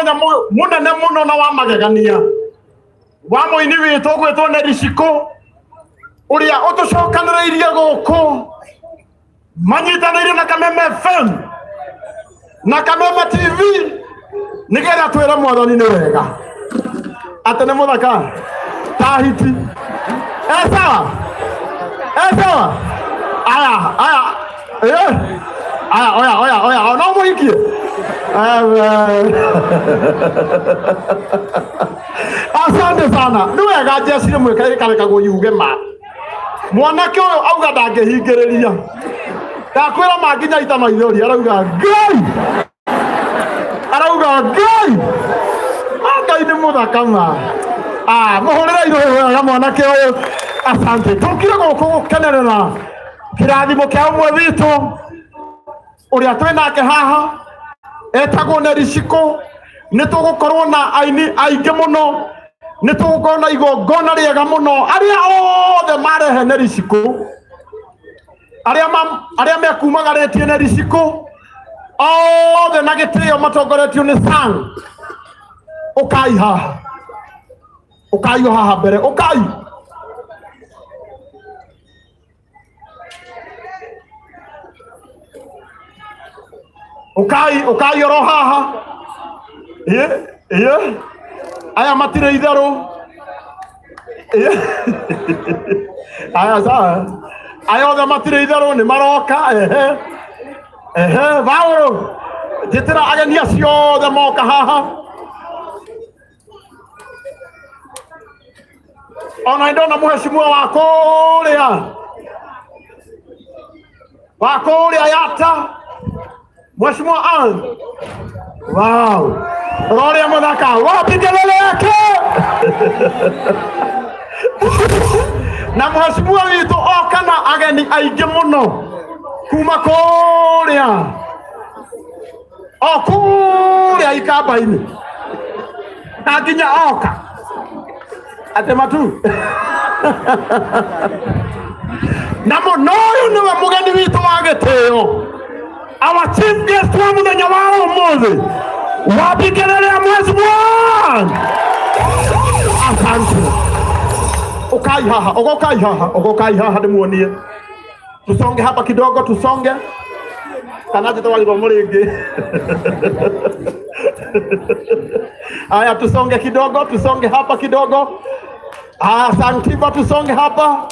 muthenya munene muno na wa magegania wa muini witu gwitwo Nelly Shiku uria utucokaniriirie guku manyitanire na Kameme FM na Kameme TV nigetha twire mwathani ni wega atene muthaka tahiti sawa aya no muikie asante sana ni wega jesire mwekare kareka guyuge ma mwanake uyu auga ndangihingiriria ndakwira manginya ita maithori arauga ngai ngai ni muthaka ma muhurira irohe wega mwanake uyu asante tukire guku gukenerera kirathimo kia umwe witu uria twinake haha etagwo Nelly Shiku ni tugukorwo na aini aingi muno ni tugukorwo na igongona riega muno aria othe marehe Nelly Shiku aria mekumagaretie Nelly Shiku othe na gitio matongoretio ni sang ukai haha mbere ukai oro haha aya matire itharu aya za aya othe matire itharu ni maroka vauro jitira ageni acio othe moka haha ona ndona muheshimiwa wako uria yata Mheshimiwa Ann. Wow. Roria muthaka wapi kelele yake na mheshimiwa witu oka na ageni aingi muno kuma kuria ikamba-ini na nginya oka atematu na muno uyu niwe mugeni witu wa gitio our chief guest wa muthenya wa umuthi wapi kelele ya mheshimiwa asante ugokai haha ndimuonie tusonge hapa kidogo tusonge kanaje tawalirwo muringi aya tusonge hapa kidogo asante tusonge hapa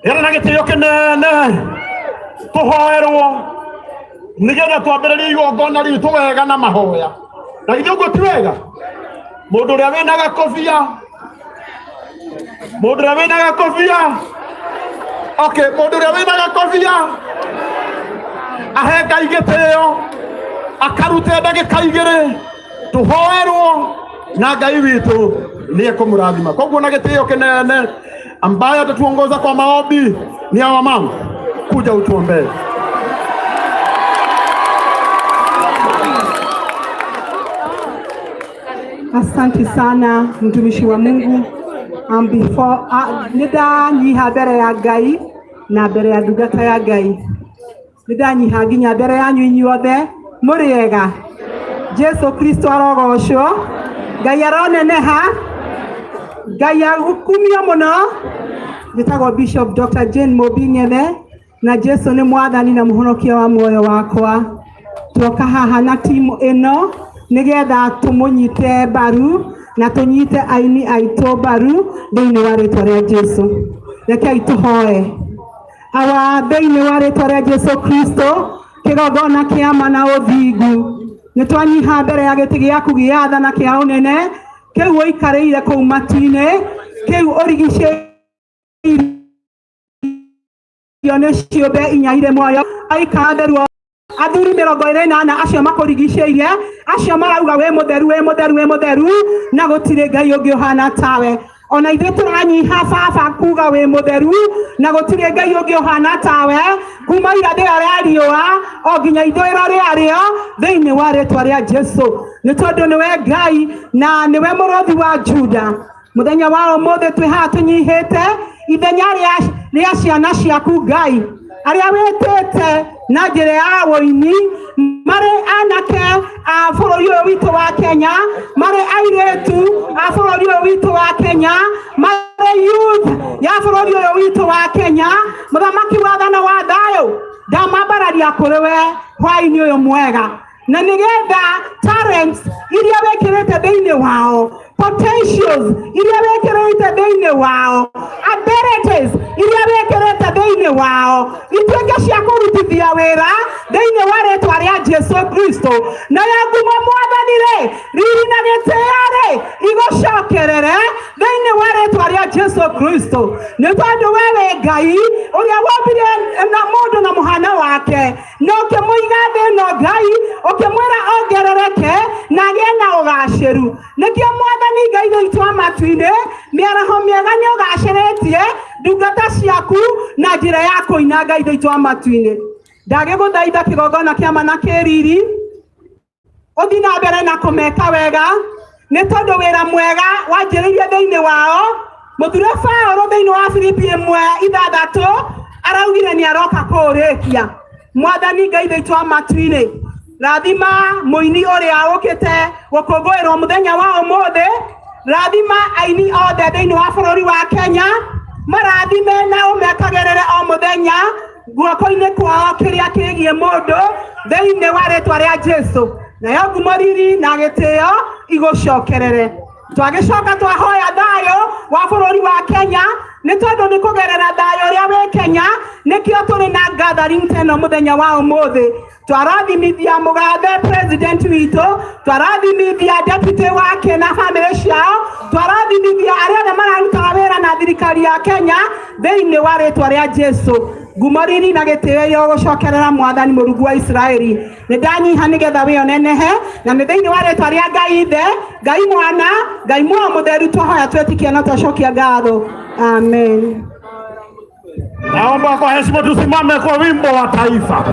Yara na gitio kinene tuhoerwo nigetha twambiririe igongona ritu wega na mahoya na githio guo ti wega mundu uria wina gakobia mundu uria wina gakobia ahe Ngai gitio akarute ndagika igiri tuhoerwo na Ngai witu ni ekumurathima koguo na gitio kinene ambaye atatuongoza kwa maombi ni hawa mama. Kuja utuombee. Asante sana mtumishi wa Mungu. Before nida nyiha mbere ya Ngai na mbere ya ndungata ya Ngai. Nida nyiha nginya mbere yanyu inyuothe muriega. Jesu Kristo arogocwo. Ngai aroneneha. Ngai agukumia muno. Gitagwo Bishop Dr. Jane Mobing'ethe na Jesu ni mwathani na muhonokia wa muoyo wakwa. Tuoka haha na timu ino nigetha tumunyite baru na tunyite aini aitu baru thiini wa ritwa ria Jesu. Rekei tuhoe. Awa thiini wa ritwa ria Jesu Kristo kigongona kia mana uthingu nitwanyiha mbere ya giti giaku gia tha na kia unene kiu uikariire kuu matu-ini kiu urigice yone ciumbe inyaire moyo aikanderwo athuri 28 acio makurigiceirie acio marauga we mutheru na gutire Ngai ungi uhana tawe ona ithe turanyiha baba kuga we mutheru na gutire Ngai ungi uhana tawe kuma irathiro ria riua o nginya ithwiro ria rio thiini wa ritwa ria Jesu ni tondu niwe Ngai na niwe murothi wa Juda muthenya wa umuthi twi haha tunyihite ithenya ria nĩ a ciana ciaku Ngai arĩa wĩtĩte na njĩra ya ũini marĩ anake a bũrũri ũyũ witũ wa Kenya, marĩ airĩtu a bũrũri ũyũ witũ wa Kenya, marĩ youth ya bũrũri ũyũ witũ wa Kenya. Mũthamaki wathana wa thayũ, ndamambararia kũrĩ we hwaĩ-inĩ ũyũ mwega, na nĩgetha talents iria wĩkĩrĩte thĩinĩ wao, potentials iria wĩkĩrĩte thĩinĩ wao, abilities iria wĩkĩrĩte thĩinĩ wao ituĩke cia kũrutithia wĩra thĩinĩ wa rĩĩtwa rĩa Jesu Kristo. Nayo ngumo Mwathani rĩ, riri na gĩtĩĩo rĩ, igũcokerere thĩinĩ wa rĩĩtwa rĩa Jesu Kristo, nĩ tondũ we wĩ Ngai ũrĩa wombire na mũndũ na mũhano wake, na ũkĩmũiga thĩ ĩno Ngai, ũkĩmwĩra ongerereke na agĩe na ũgacĩru. Nĩkĩo Mwathani Ngai witũ wa matu-inĩ mĩaraho mĩega nĩ ũgacĩrĩtie ndungata ciaku na njĩra ya kũina Ngai witũ wa matu-inĩ. Ndagĩgũthaitha kĩgongona kĩa mana kĩriri ũthiĩ na mbere na kũmeka wega, nĩ tondũ wĩra mwega wanjĩrĩirie thĩinĩ wao. Mũthuure Paũlũ thĩinĩ wa Filipi 1:6 araugire nĩ aroka kũũrĩkia. Mwathani Ngai witũ wa matu-inĩ, rathima mũini ũrĩa ũkĩte gũkũngũĩrwo mũthenya wa ũmũthĩ, rathima aini othe thĩinĩ wa bũrũri wa Kenya, marathime na ũmekagĩrĩre o mũthenya guoko-inĩ kwao kĩrĩa kĩgiĩ mũndũ thĩinĩ wa rĩĩtwa rĩa Jesu. Nayo ngumo, riri na gĩtĩĩo igũcokerere. Twagĩcoka twahoya thayũ wa bũrũri wa Kenya, nĩ tondũ nĩ kũgerera thayũ ũrĩa wĩ Kenya nĩkĩo tũrĩ na gathering teno mũthenya wa ũmũthĩ. Twarathimithia mũgathe president witũ, twarathimithia deputy wake na family ciao, twarathimithia arĩa othe mararutaga wĩra na thirikari ya Kenya thĩinĩ wa rĩĩtwa rĩa Jesu. Ngumo, riri na gĩtĩĩo gũcokerera Mwathani Mũrungu wa Isiraeli. Nĩ ndanyiha nĩgetha wĩonenehe, na nĩ thĩinĩ wa rĩĩtwa rĩa Ngai Ithe, Ngai Mwana, Ngai Muoyo Mũtheru twahoya twĩtĩkia na twacokia ngatho. Amen. Naomba kwa heshima tusimame kwa wimbo wa taifa.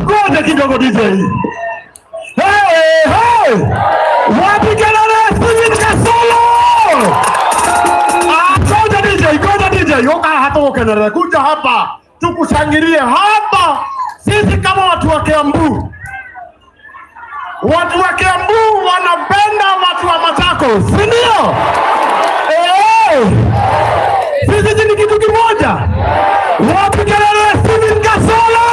Ngoja kidogo DJ. Hey, hey! Wapigana na Steven Kasolo! Ngoja DJ, yoka hata ukenere. Kuja hapa, tukushangilie hapa. Sisi kama watu wa Kiambu. Watu wa Kiambu wanapenda watu wa Machakos, si ndio? Sisi ni kitu kimoja. Wapigana na Steven Kasolo!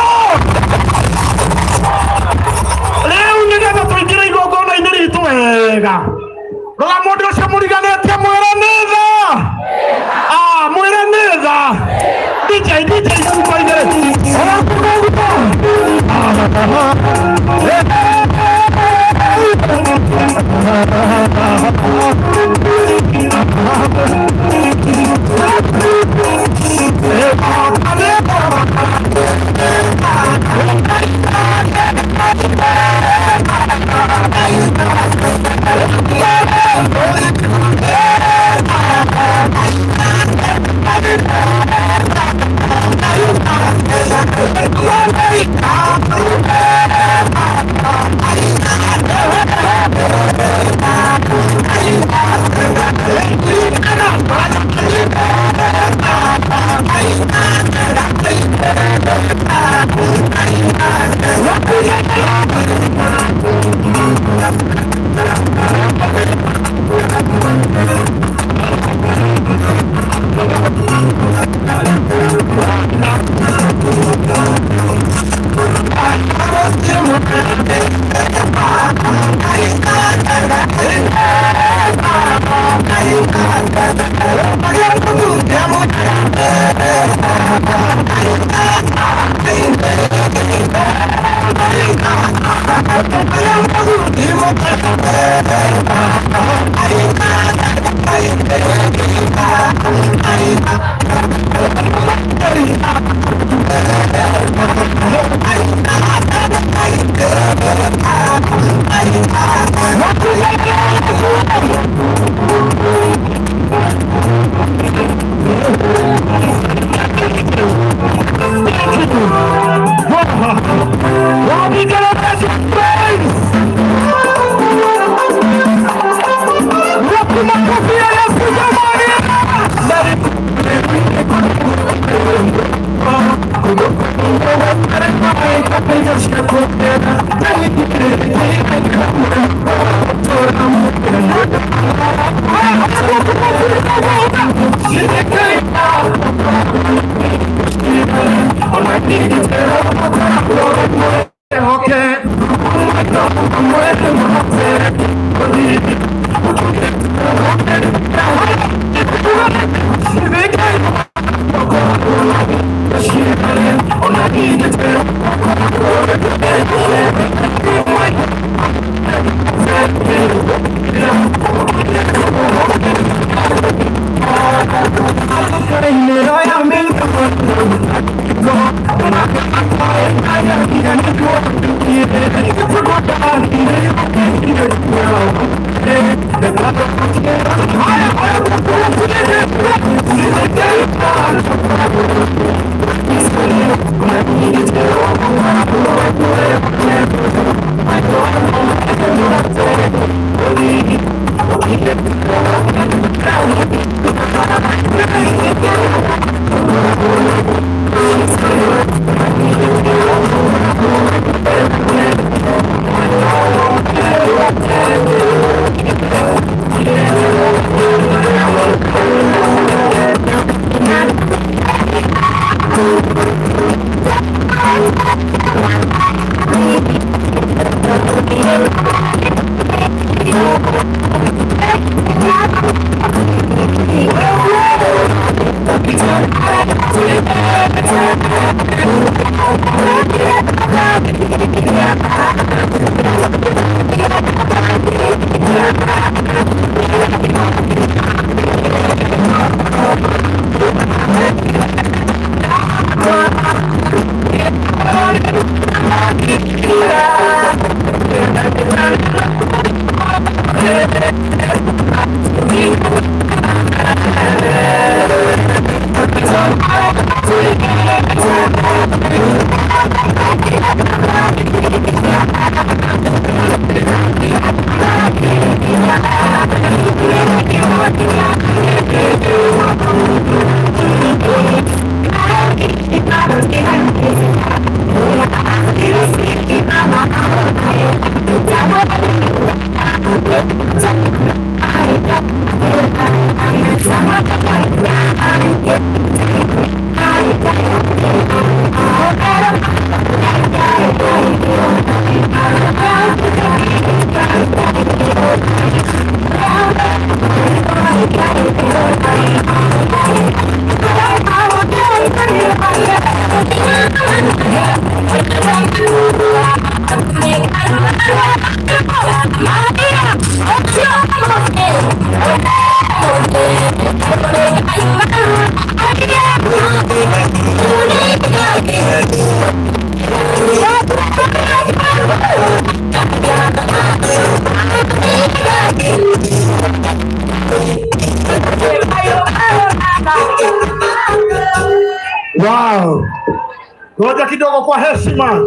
Leo nigeza tuingira igongona iniri itwega. Rola mundu ucio muriganete mwiranitha. Mwiranitha. DJ kwa inere. Okay. Wow. Ngoja kidogo kwa heshima.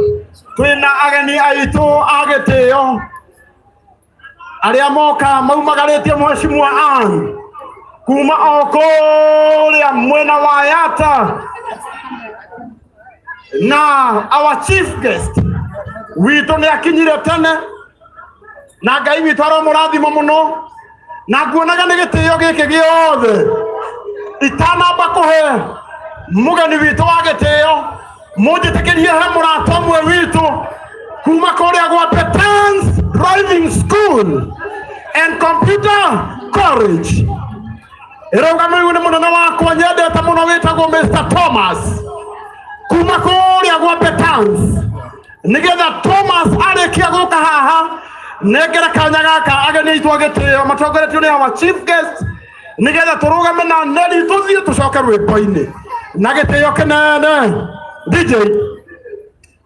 Twina ageni aitu agitio aria moka maumagaritie mheshimiwa Ann kuma okuria mwena wa Yata na our chief guest witu ni akinyire tene na Ngai witu aromurathima muno na nguonaga ni gitio giki giothe itanamba kuhe mugeni witu wa gitio mujitikirie he murata mwe witu kuma kuria gwa Petans Driving School and Computer College irungamiriirwe ni munene wakwa nyendete muno witagwo Mr. Thomas kuma kuria gwa Petans nigetha Thomas arikia guka haha negera kanya gaka ageni aitu agitio matongoretio ni our chief guest nigetha turugame na Nelly tuthie tucoke rwimbo-ini na gitio kinene DJ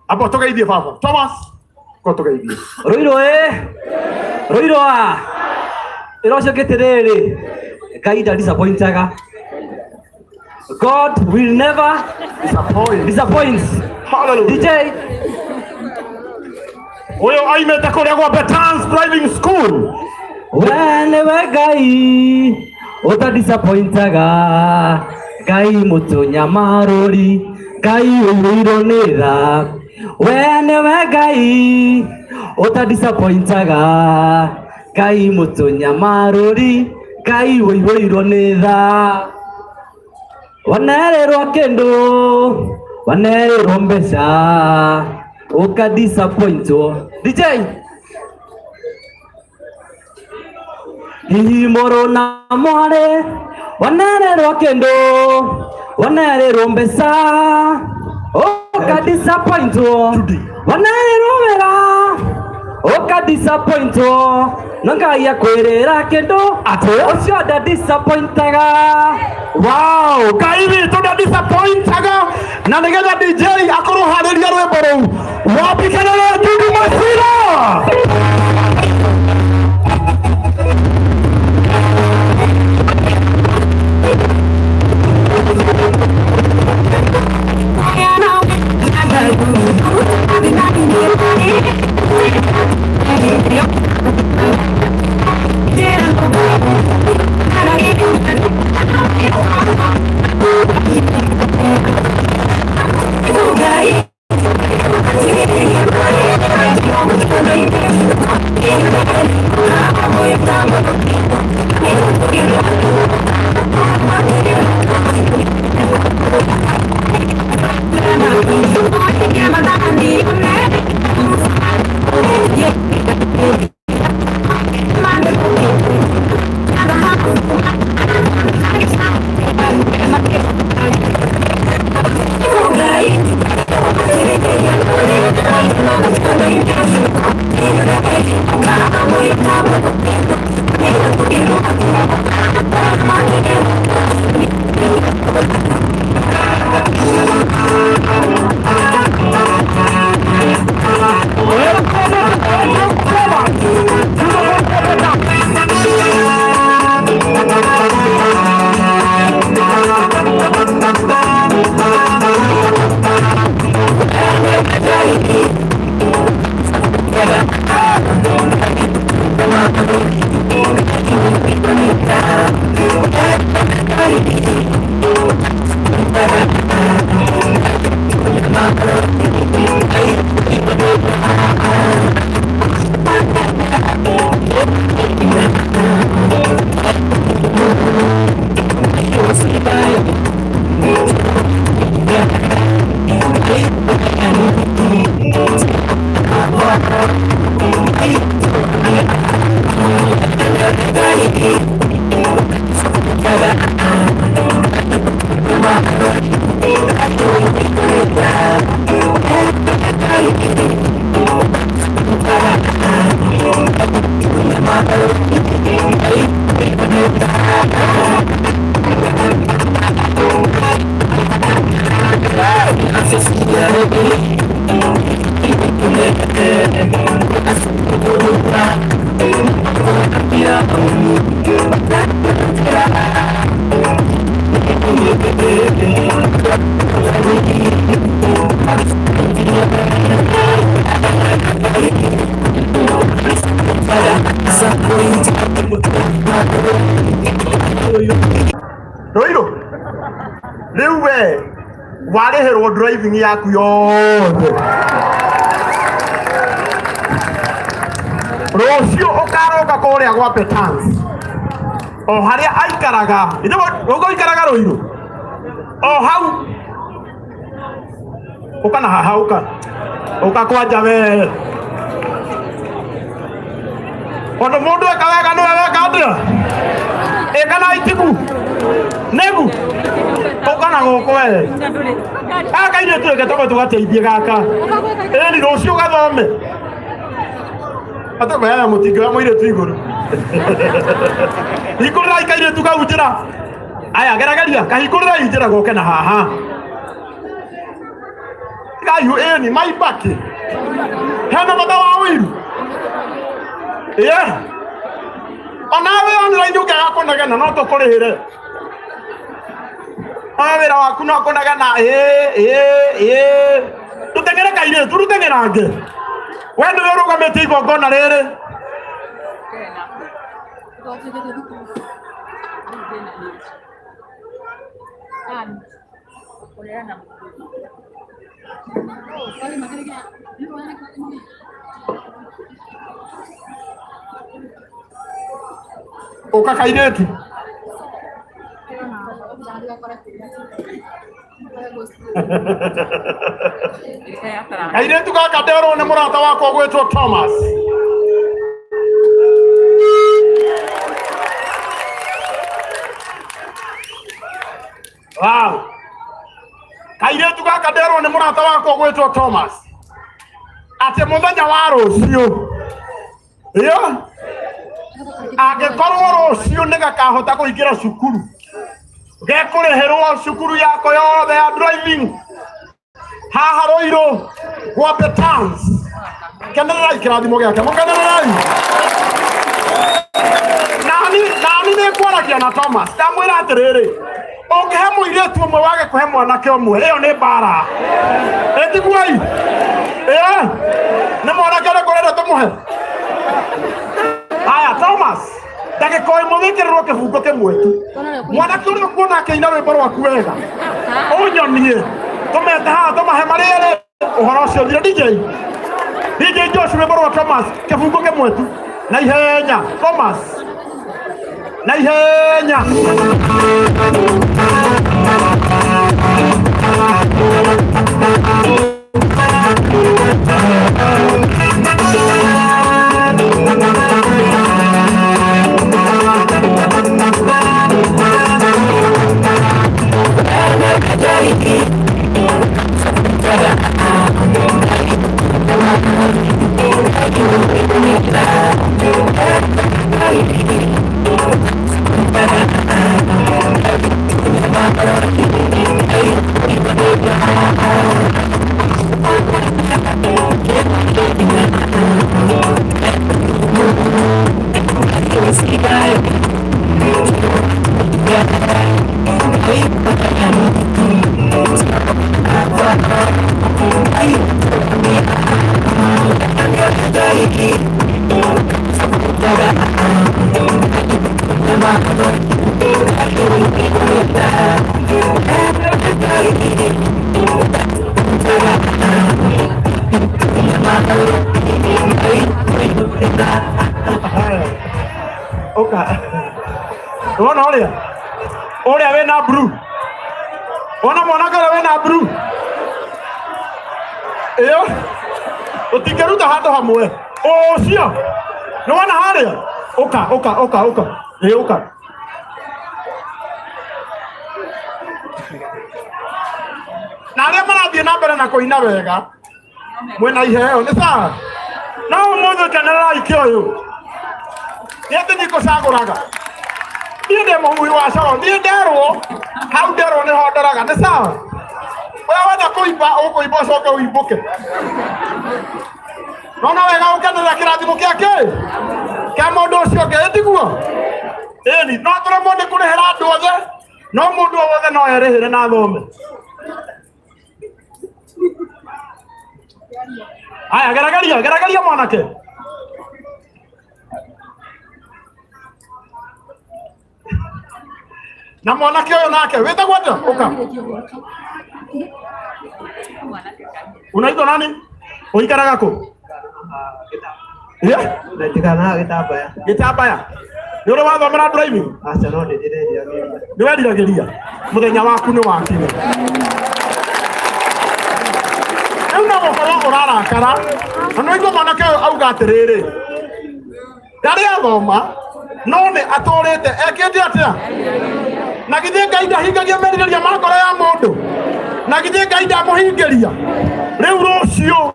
abo tugeithie baba Thomas ko tugeithie Ruiru Ruiru irocio gitiriri Ngai disappointaga. God will never disappoint. Hallelujah. DJ Oyo aimete kuria gwa Petans Driving School wenewe Ngai utadisappointaga Ngai mutunyamaruri Ngai uwiro nĩ tha wenewe Ngai utadisappointaga Ngai mutunyamaruri Ngai uwiro nĩ tha wanererwo kĩndũ wanererwo mbeca ukadisappointwo DJ hihi mũrũ na mwarĩ wanererwo kĩndũ wanererwo mbeca ũka-disappointwo wanererwo wĩra ũka-disappointwo no Ngai akwĩrĩra kĩndũ atĩ ũcio nda-disappointaga. Wow, Ngai witũ nda-disappointaga. Na nĩgetha DJ akũrũharĩria rwĩmbo rũu wambĩkĩrĩre Judy Masira. Ruiru, rĩu we warĩhĩrwo driving yaku yothe. Rũciũ ũkaroka kũrĩa gwa Petans o harĩa aikaraga. Ũguo aikaraga Ruiru o hau ũka na haha ũka kwanja we ũndũ mũndũ eka wega nĩwe weka atĩa ĩka na itiku nĩgu ũka na gũkũ we gaka irĩtu reke tũke tũgateithie gaka ĩni rũciũ gathome atũkũheaga mũtingĩ wa mũirĩtu igũrũ hingũrĩrai kairĩtu kau njĩra. Aya gerageria kahingũrĩrai njĩra goke na haha gayu ĩni maibaki hena bata wa Ruiru onawe online ũngĩaga kũnegena no tũkũrĩhĩre wĩra waku no kũnegena tũteng'ere kairĩtu rũteng'erange we nĩwe ũrũgamĩtie igongona rĩrĩ. Ũka kairĩtu kairĩtu gaka nderwo nĩ mũrata wakwa gwĩtwo Thomas. Wow. Kairĩtu gaka nderwo nĩ mũrata wakwa gwĩtwo Thomas. Atĩ mũthenya wa rũciũ. Iyo? Angĩkorwo rũciũ nĩ gakahota kũingĩra cukuru. Gekũrĩhĩrwo cukuru yako yothe ya driving. Haha Ruiru gwa Betans. Kenererai kĩrathimo gĩake. Mũkenererai. Nani nĩ kwaragia na Thomas. Ndamwĩra atĩrĩrĩ. Ũngĩhe mũirĩtu ũmwe wage kũhe mwanake ũmwe, ĩyo nĩ mbara. Ĩtiguai. Nĩ mwanake ũrĩkũ ũrenda tũmũhe? Aya, Thomas. Ndagĩka ĩmwe wĩkĩrĩrwo kĩbungo kĩmwe tu. Mwanake ũrĩa kuona akĩina rwĩmbo rwaku wega. Ũnyonie. Tũmete haha tũmahe marĩrĩ. Ũhoro ũcio thire DJ Josh rwĩmbo rwa Thomas kĩbungo kĩmwe tu. Na ihenya, Thomas. Na ihenya. Ona oria wena blue. Ona mwanake wena blue. Iyo utingeruta handũ hamwe. Ũcio nĩ wona harĩa. Oka. Oka. Na arĩa marathiĩ na mbere na kũina wega mwena iheo nĩ sawa. No mũthĩ kenererai kĩoyũ. Nĩatĩ nĩngũcagũraga. Niĩ ndĩ mũhui wa coro. Niĩ nderwo hau nderwo nĩho ndoraga. Nĩ sawa. Wewe wenda kũimba ũkũimba ũcoke ũimbũke. Nona wega ũkenerera kĩrathimo kĩake kĩa mũndũ ũcio ũngĩ. Ĩtiguo? Ĩni no tũremwo nĩ kũrĩhĩra andũ othe. No mũndũ wothe no erĩhĩre na thome. Aya, geragaria mwanake. Na mwanake ũyũ nake wĩtagwo atĩa? Ũka. Unaitwa nani? Ũikaraga kũ? Natikana Gĩtambaya. Gĩtambaya. Nĩ ũrĩ wathomera driving? Aca no ndĩrĩrĩria. Nĩ wendiragĩria. Mũthenya waku nĩ wakinya. Rĩu no gũkorwo ũrarakara. Na nĩ waigua mwanake ũyũ auga atĩrĩrĩ. Ndarĩ athoma no nĩ atũrĩte ekĩte atĩa? Na githĩ Ngai ndahingagia merirĩria ma ngoro ya mũndũ? Na githĩ Ngai ndamũhingĩria? Rĩu rũciũ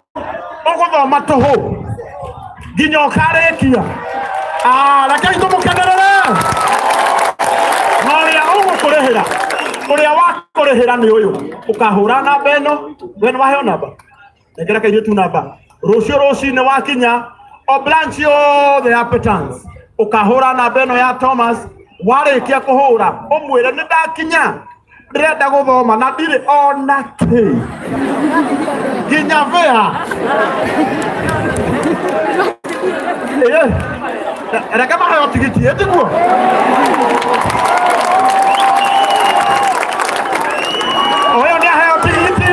ũgũthoma tũhũ nginya ũkarĩkia. Rekei tũmũkenerere. Na ũrĩa ũgũkũrĩhĩra, ũrĩa wakũrĩhĩra nĩ ũyũ. Ũkahũra namba ĩno. We nĩ waheo namba? Nekera kairĩtu namba. Rũciũ rũcinĩ wakinya o branch yothe ya Petans. Ũkahũra namba ĩno ya Thomas. Warĩkia kũhũra ũmwĩre nĩ ndakinya ndĩrenda gũthoma na ndirĩ ona kĩ. Nginya vea. Reke maheo tigiti. Ĩtiguo? Ũyũ nĩ aheo tigiti.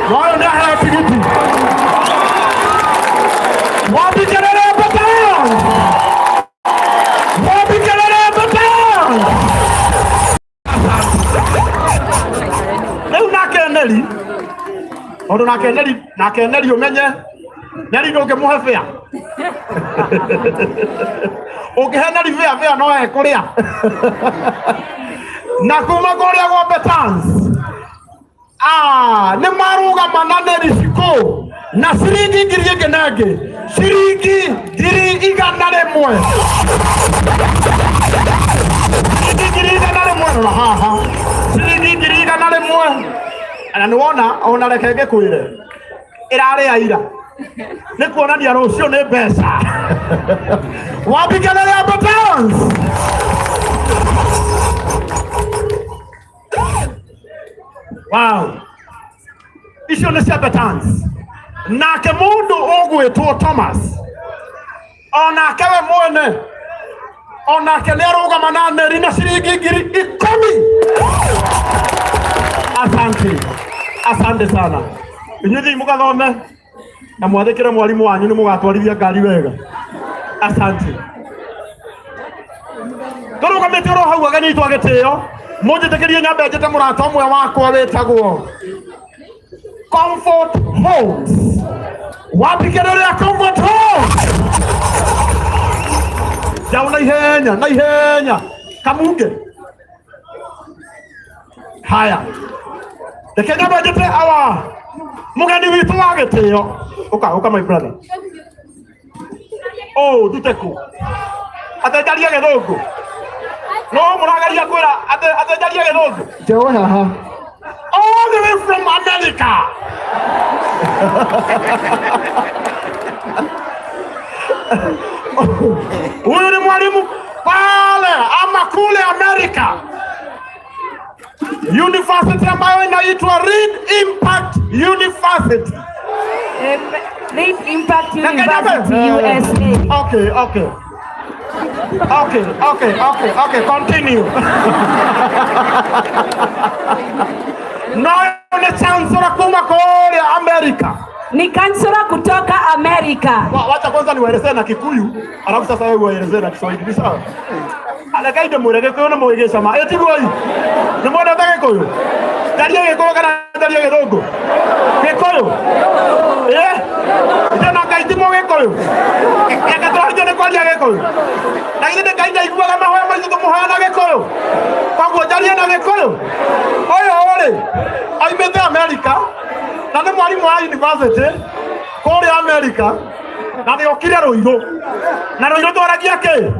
Ũyũ nĩ aheo tigiti. Wabikelele Petans. Wabikelele Petans. Rĩu nake Nelly. Ũndũ nake Nelly ũmenye. Nelly ndũngĩmũhe fare. Ũngĩhe Nelly fare no ekũrĩa. Na kuma koria kwa Betans. Ni maruga manane ni Shiku. Na shiringi ngiri genage. Shiringi ngiri igana rimwe. Shiringi ngiri igana rimwe. Haha. Shiringi ngiri igana rimwe. Na niwona ona rekege kwire. Irare aira. Ni kuonania rucio ni mbeca. Wapiganĩria Betans. Wow. Icio nĩ cia Betans. Nake mũndũ ũgwĩtwo Thomas. Onake we mwene. Onake nĩ arũgama na Nelly na ciringi ngiri 10. Asante. Asante sana. Inyuĩ mũgathome. Na mwathĩkĩre mwarimu wanyu nĩ mũgatwarithia ngari wega. Asante. Tũrũgamĩte oro hau aganyitwo gĩtĩo. Mũnjĩtĩkĩrie nyambe njĩte mũrata ũmwe wakwa wĩtagwo Comfort Homes. Wapigĩrĩria Comfort Homes. Jau na ihenya. Kamunge. Haya. Reke nyambe njĩte awa mũgeni witũ wa gĩtĩo. Uka my brother. Oh, Duteku. Atejaria gĩthũngũ. No mũragaria kwĩra atejaria gĩthũngũ. Joe haha. All the way from America. Huyu ni mwalimu pale ama kule America. University ambayo inaitwa Reed Impact University. Reed Impact University, USA. Okay, continue. No, ni chancellor kule America. Ni kansela kutoka Amerika. Wacha kwanza niwaelezee na Kikuyu, alafu sasa wewe uelezee na Kiswahili, sawa? Alakaide murege kuna mwegesha ma. Eti boy. Ni mwana take koyo. Daria gĩkũyũ kana daria gĩthũngũ? Gĩkũyũ. Ndana kaiti mo gĩkũyũ. Eka twaje nĩ kwaria gĩkũyũ. Na githĩ kaida iguaga mahoya maitũ tũmũhana gĩkũyũ. Koguo daria na gĩkũyũ. Oyo ore. Aimete America. Na nĩ mwarimu wa university kule America. Na nĩ okire Ruiru. Na Ruiru twaragia kĩ?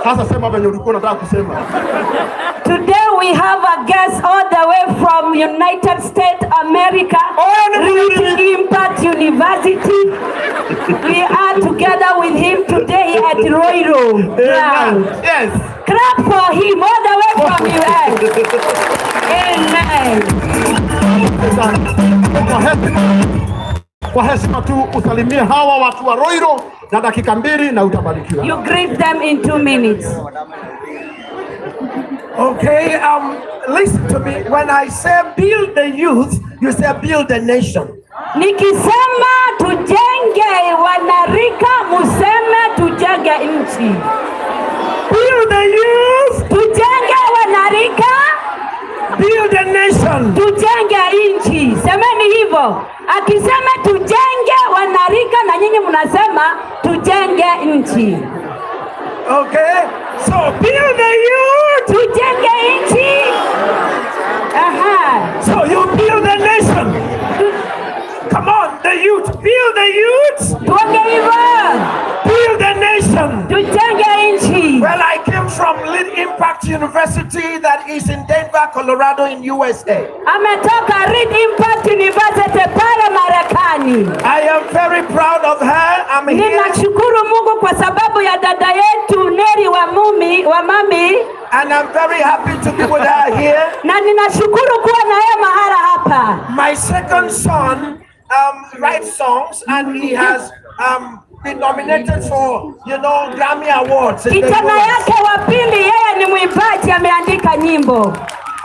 Sasa sema venye ulikuwa unataka kusema. Today we have a guest all the way from United States America. Reed Impact University. We are together with him today at Ruiru. Yes. Clap for him all the way from US. Amen. Kwa heshima tu usalimie hawa watu wa Ruiru na dakika 2 na utabarikiwa. You greet them in 2 minutes. Okay, listen to me. When I say build the youth, you say build the nation. Nikisema tujenge wanarika, museme tujenge nchi. Build the youth. Tujenge wanarika. Build the nation. Tujenge nchi. Semeni hivyo. Akisema tujenge wanarika na nyinyi mnasema tujenge nchi. Okay? So build the youth. Tujenge nchi. Aha. So you build the nation. Come on, the youth. Build the youth. Tuonge hivyo. Build the nation. Tujenge nchi. Well, I came from Reed Impact University that is in Denver, Colorado in USA. Ametoka Reed Impact University pale Marekani. I am very proud of her. I'm here. Ninashukuru Mungu kwa sababu ya dada yetu Nelly wa mami. And I'm very happy to be with her here. Na ninashukuru kuwa na yeye mahala hapa. My second son writes songs and he has been nominated for, Grammy Awards. Kijana yake wa pili yeye ni mwimbaji, ameandika nyimbo.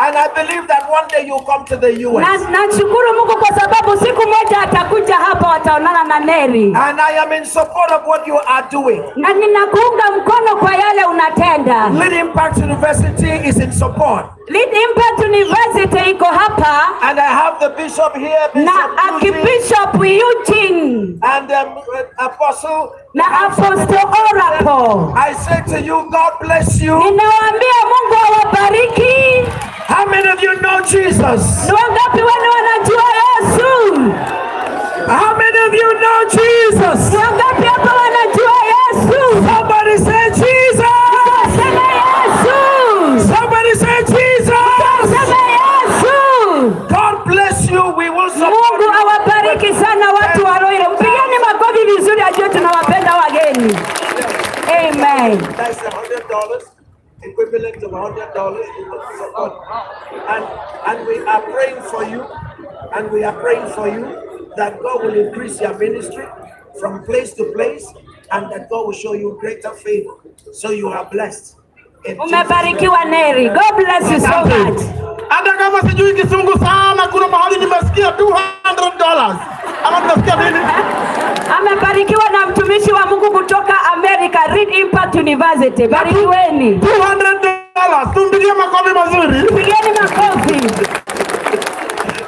And I believe that one day you'll come to the US. Na nashukuru Mungu kwa sababu siku moja atakuja hapa, wataonana na Nelly. And I am in support of what you are doing. Na ninakuunga mkono kwa yale unatenda. Reed Impact University is in support. Reed Impact University iko hapa. And I have the bishop here, Bishop Eugene. And Apostle. Na Apostle Oracle. I say to you, God bless you. Ninawaambia Mungu awabariki. awabariki. How many of you know Jesus? Ni wangapi wale wanajua Yesu? How many of you know Jesus? Ni wangapi hapa wanajua Yesu? Somebody say Jesus. Sema Yesu. Somebody say Jesus. Sema Yesu. God bless you. We will support Mungu you. awabariki sana watu wa Ruiru. Mpigeni makofi vizuri ajue tunawapenda wageni. Amen. That's $100, equivalent to $100. We will support. And we are praying for you. And we are praying for you that God will increase your ministry from place to place, and that God will show you greater favor. So you are blessed. Umebarikiwa Nelly. God bless you so much. Hata kama sijui Kisungu sana, kuna mahali nimesikia $200. Ama tunasikia nini? Amebarikiwa na mtumishi wa Mungu kutoka America, RIA Impact University. Barikiweni. $200. Tumpigie makofi mazuri. Pigeni makofi.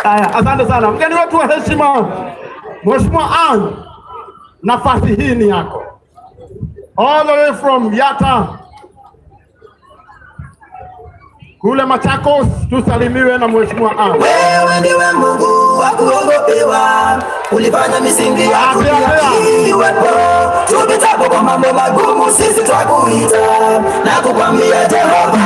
Haya, asante sana. Mgeni wetu wa heshima, Mheshimiwa Ann, nafasi hii ni yako. All the way from Yata kule Machakos, tusalimiwe na Mheshimiwa Ann. Wewe ndiwe Mungu wa kuogopewa, ulifanya misingi ya dunia iwepo. Tupitapo kwa mambo magumu, sisi twakuita na kukwambia Jehova.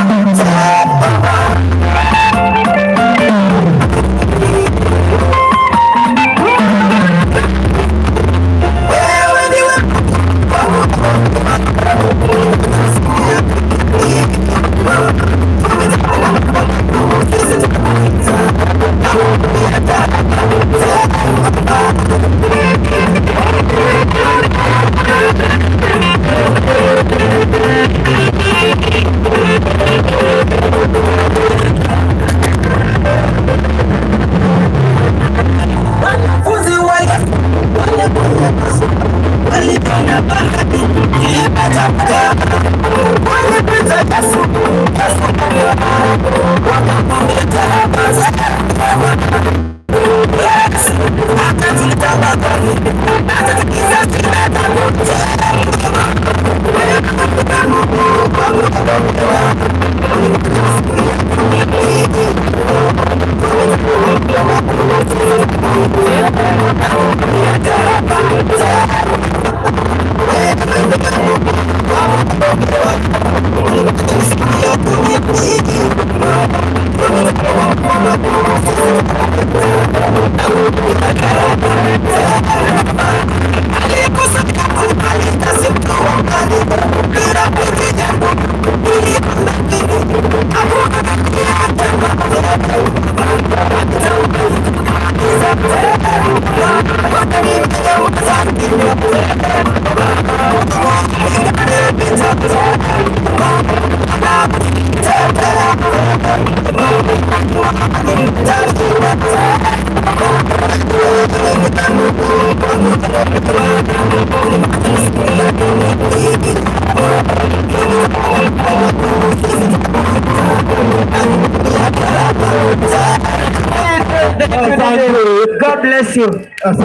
God bless you.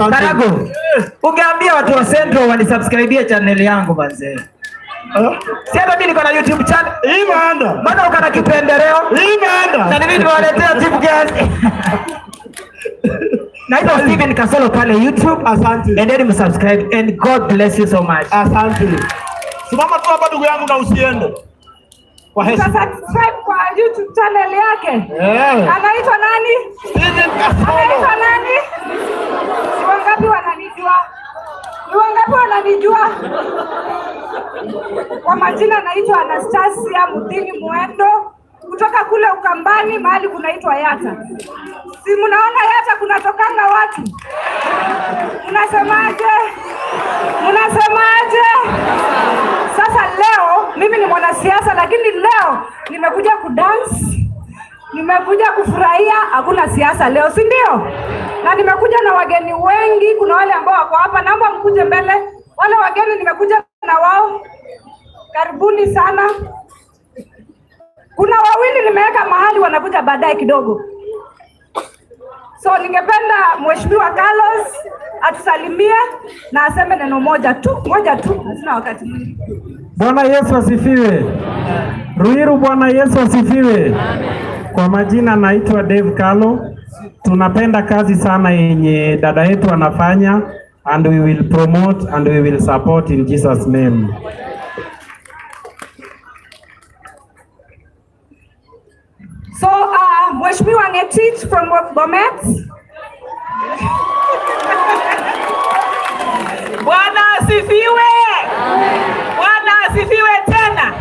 Karago, ungeambia watu wa Central wanisubscribe channel yangu manze. Sasa mimi niko na YouTube channel. Imeenda. Bado uko na kipendeleo? Imeenda. Na mimi niwaletea tip guys. Naitwa Steven Kasolo pale YouTube. Asante. And then subscribe and God bless you so much. Asante. Simama tu hapa ndugu yangu na usiende. Kwa heshima. Subscribe kwa YouTube channel yake. Anaitwa nani? Steven Kasolo. Anaitwa nani? Ni wangapi wananijua? Ni wangapi wananijua? Kwa majina naitwa Anastasia Mudini Mwendo kutoka kule Ukambani mahali kunaitwa Yata. Si mnaona Yata kunatokanga watu? Unasemaje? Unasemaje? Sasa leo mimi ni mwanasiasa, lakini leo nimekuja kudance, nimekuja kufurahia. Hakuna siasa leo, si ndio? Na nimekuja na wageni wengi. Kuna wale ambao wako hapa, naomba mkuje mbele. Wale wageni nimekuja na wao, karibuni sana. Kuna wawili nimeweka mahali, wanakuja baadaye kidogo. So ningependa Mheshimiwa Carlos atusalimie na aseme neno moja tu, hazina wakati mwingi. Bwana Yesu asifiwe. Ruiru, Bwana Yesu asifiwe. Kwa majina naitwa Dave Kalo. Tunapenda kazi sana yenye dada yetu anafanya, and we will promote and we will support in Jesus name. So, Mheshimiwa Ngetich from Bomet. Bwana asifiwe. Bwana asifiwe tena.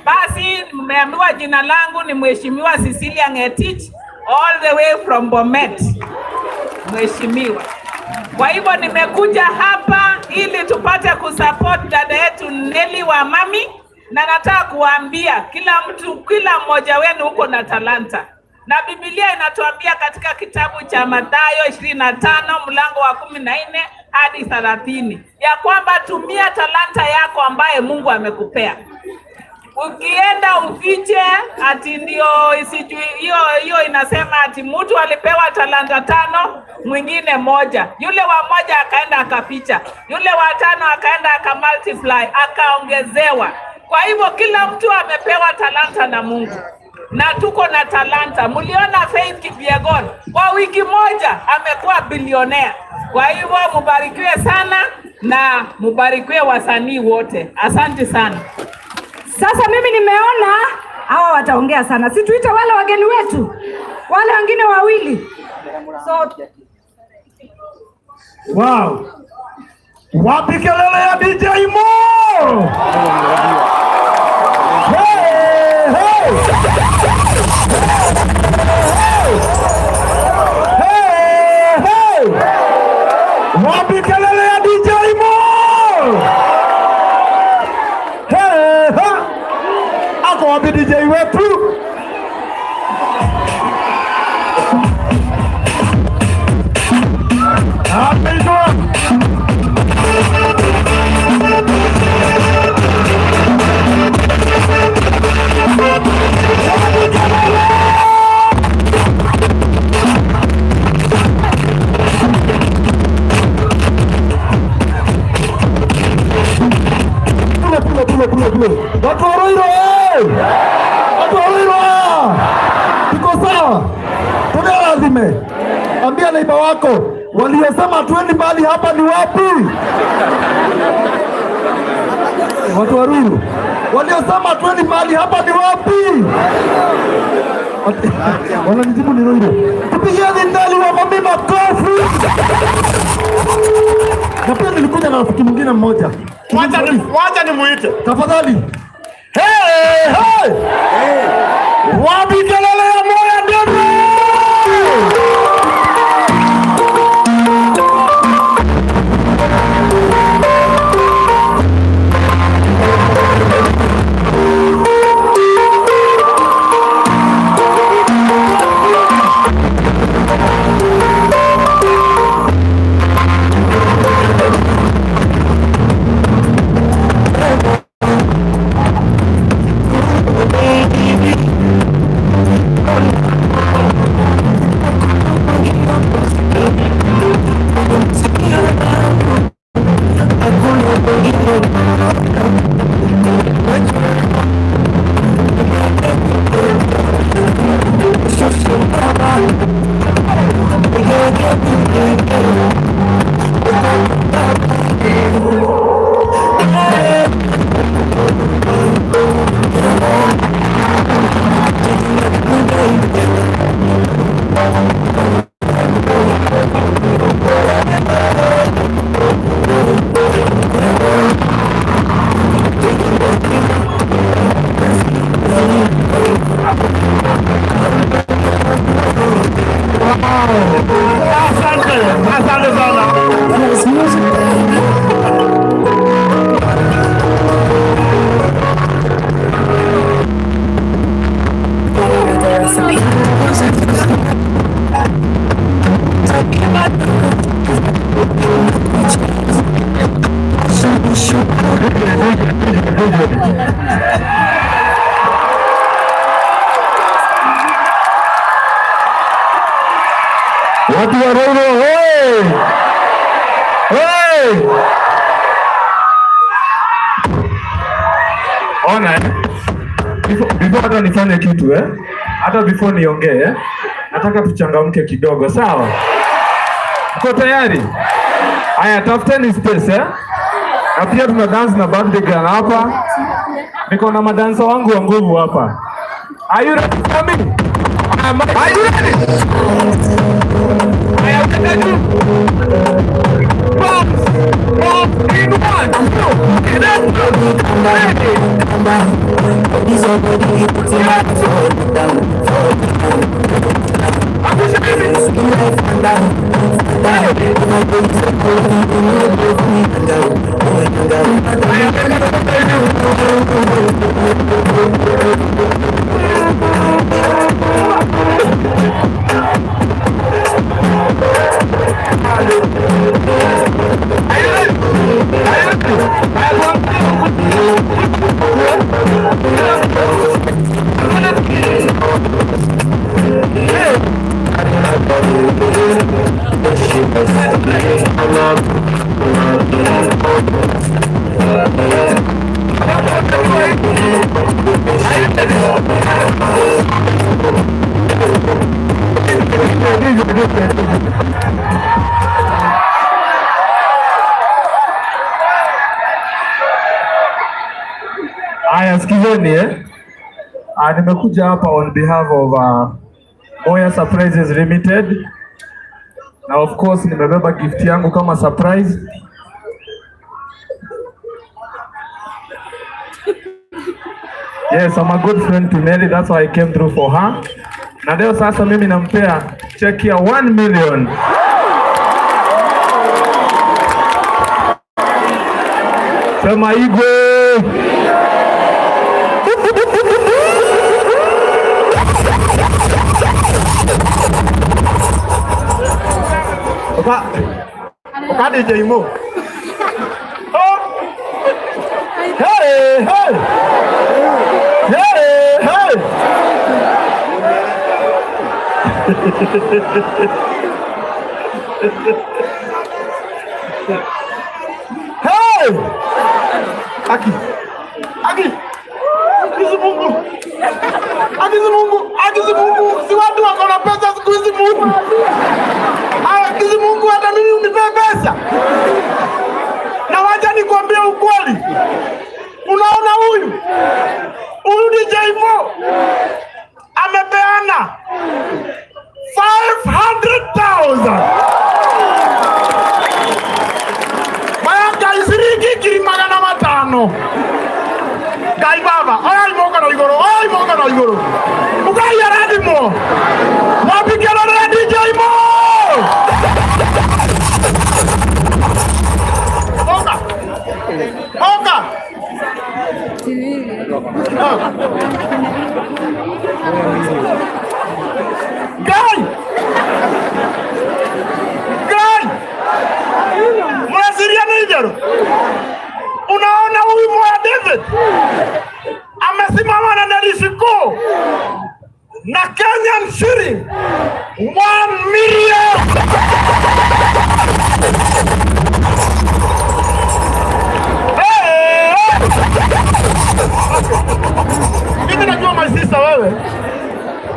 Basi mmeambiwa jina langu ni Mheshimiwa Cecilia Ngetich, all the way from Bomet. Mheshimiwa. Kwa hivyo nimekuja hapa ili tupate kusupport dada yetu Nelly wa Mami, na nataka kuambia kila mmoja wenu huko na talanta. Na Biblia inatuambia katika kitabu cha Mathayo 25 mlango wa 14 hadi 30 ya kwamba tumia talanta yako ambaye Mungu amekupea. Ukienda ufiche ati ndio isijui hiyo inasema ati mtu alipewa talanta 5, mwingine 1. Yule wa 1 akaenda akaficha. Yule wa 5 akaenda akamultiply, akaongezewa. Kwa hivyo kila mtu amepewa talanta na Mungu. Na tuko na talanta. Mliona Faith Kipyegon kwa wiki moja amekuwa bilionea. Kwa hivyo mubarikiwe sana na mubarikiwe wasanii wote. Asante sana. Sasa mimi nimeona hawa wataongea sana. Si tuite wale wageni wetu, wale wengine wawili. So wow. Wapi kelele ya DJ Mo? Hey, hey. Hey, hey. Wapi kelele ya DJ Mo? Hey, hey. Ako wapi DJ wetu? Watu wa Ruiru, watu wa Ruiru, tuko sawa? Tunia lazime. Ambia neiba wako, waliosema tuendi mbali hapa ni wapi? Watu wa Ruiru, waliosema tuendi mbali hapa ni wapi? Wananijibu ni Ruiru. Tupigieni Nelly wa Mami makofi. Na pia nilikuja na rafiki mwingine mmoja. Wacha nimuite. Tafadhali. Hey, hey! Wapi kelele ya moyo ndio? Watu wa Ruiru, hey! Hey! Ona before hata nifanye kitu hata before niongee nataka tuchangamke kidogo, sawa? Uko tayari? Haya, tafuteni space na pia tuna dance na birthday girl hapa. Niko na madansa wangu wa nguvu hapa. Are you ready for me? Are you ready? I am ready. Bounce in 1, 2, Aya, sikizeni nimekuja hapa on behalf of Oya Surprises Limited. Na of course nimebeba gift yangu kama surprise. Yes, I'm a good friend to Nelly, that's why I came through for her. Na leo sasa mimi nampea check ya 1 million. Sema Igwe. Oka DJ Mo. Oh. Hey, hey. Hey, hey. Hey. Aki. Mungu. Si watu wako na pesa siku hizi Mungu. Mungu hata mimi unipe pesa. Na wacha nikwambie ukweli. Unaona huyu DJ Mo amepeana 500,000. Mayaka isiriki kirimagana 500. Gai baba, ay moga no igoro. Ugai aradi mo. Wapigana na DJ Mo. Oka. Gai. Mwasiria nijaro. Unaona huyu Moya David amesimama na Nelly Shiku na Kenyan shilling 1 million. Mimi najua my sister wewe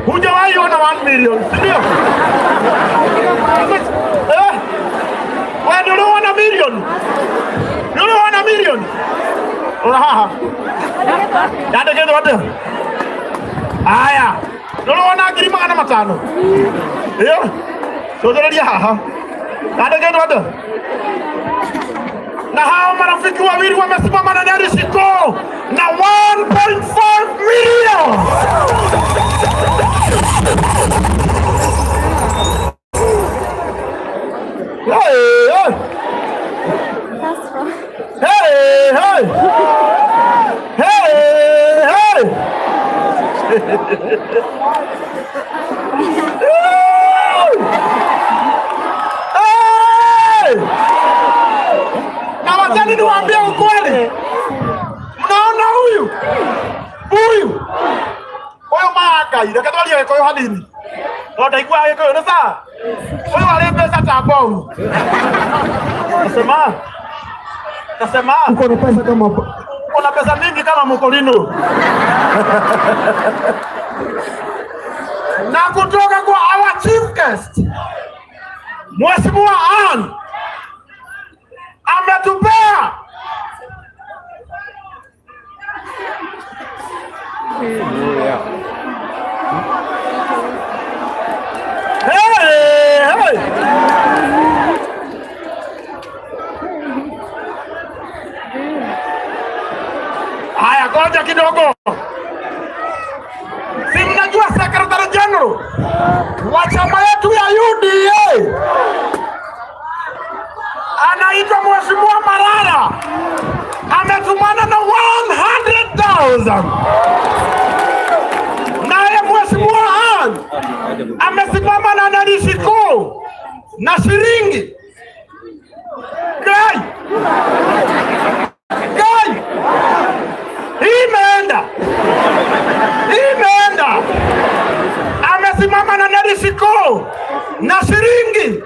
hujawahi ona 1 million, ndio? Wewe ndio una million. Ndio una million. Oha. Dada kedo watu. Aya. Ndio una girima kana 5. Ndio? Sodoria haha. Dada kedo watu. Na hao marafiki wawili wamesimama na Nelly Shiku na 1.5 million. Na wazani niwaambie ukweli. Mnaona huyu maga ile kadoli yako yo hadini. Ndio taikuwa yako yo sasa. Huyu wale pesa tabau. Nasema uko na pesa uko na pesa mingi kama Mkolino. Na kutoka kwa our chief guest Mheshimiwa Ann ametupea haya, ngoja kidogo. Si mnajua Secretary General wa chama yetu ya UDA anaitwa Mheshimiwa Marara, ametumana na 100,000. Naye Mheshimiwa Ann amesimama na Nelly Shiku na shilingi gai imeenda. Amesimama na Nelly Shiku na shilingi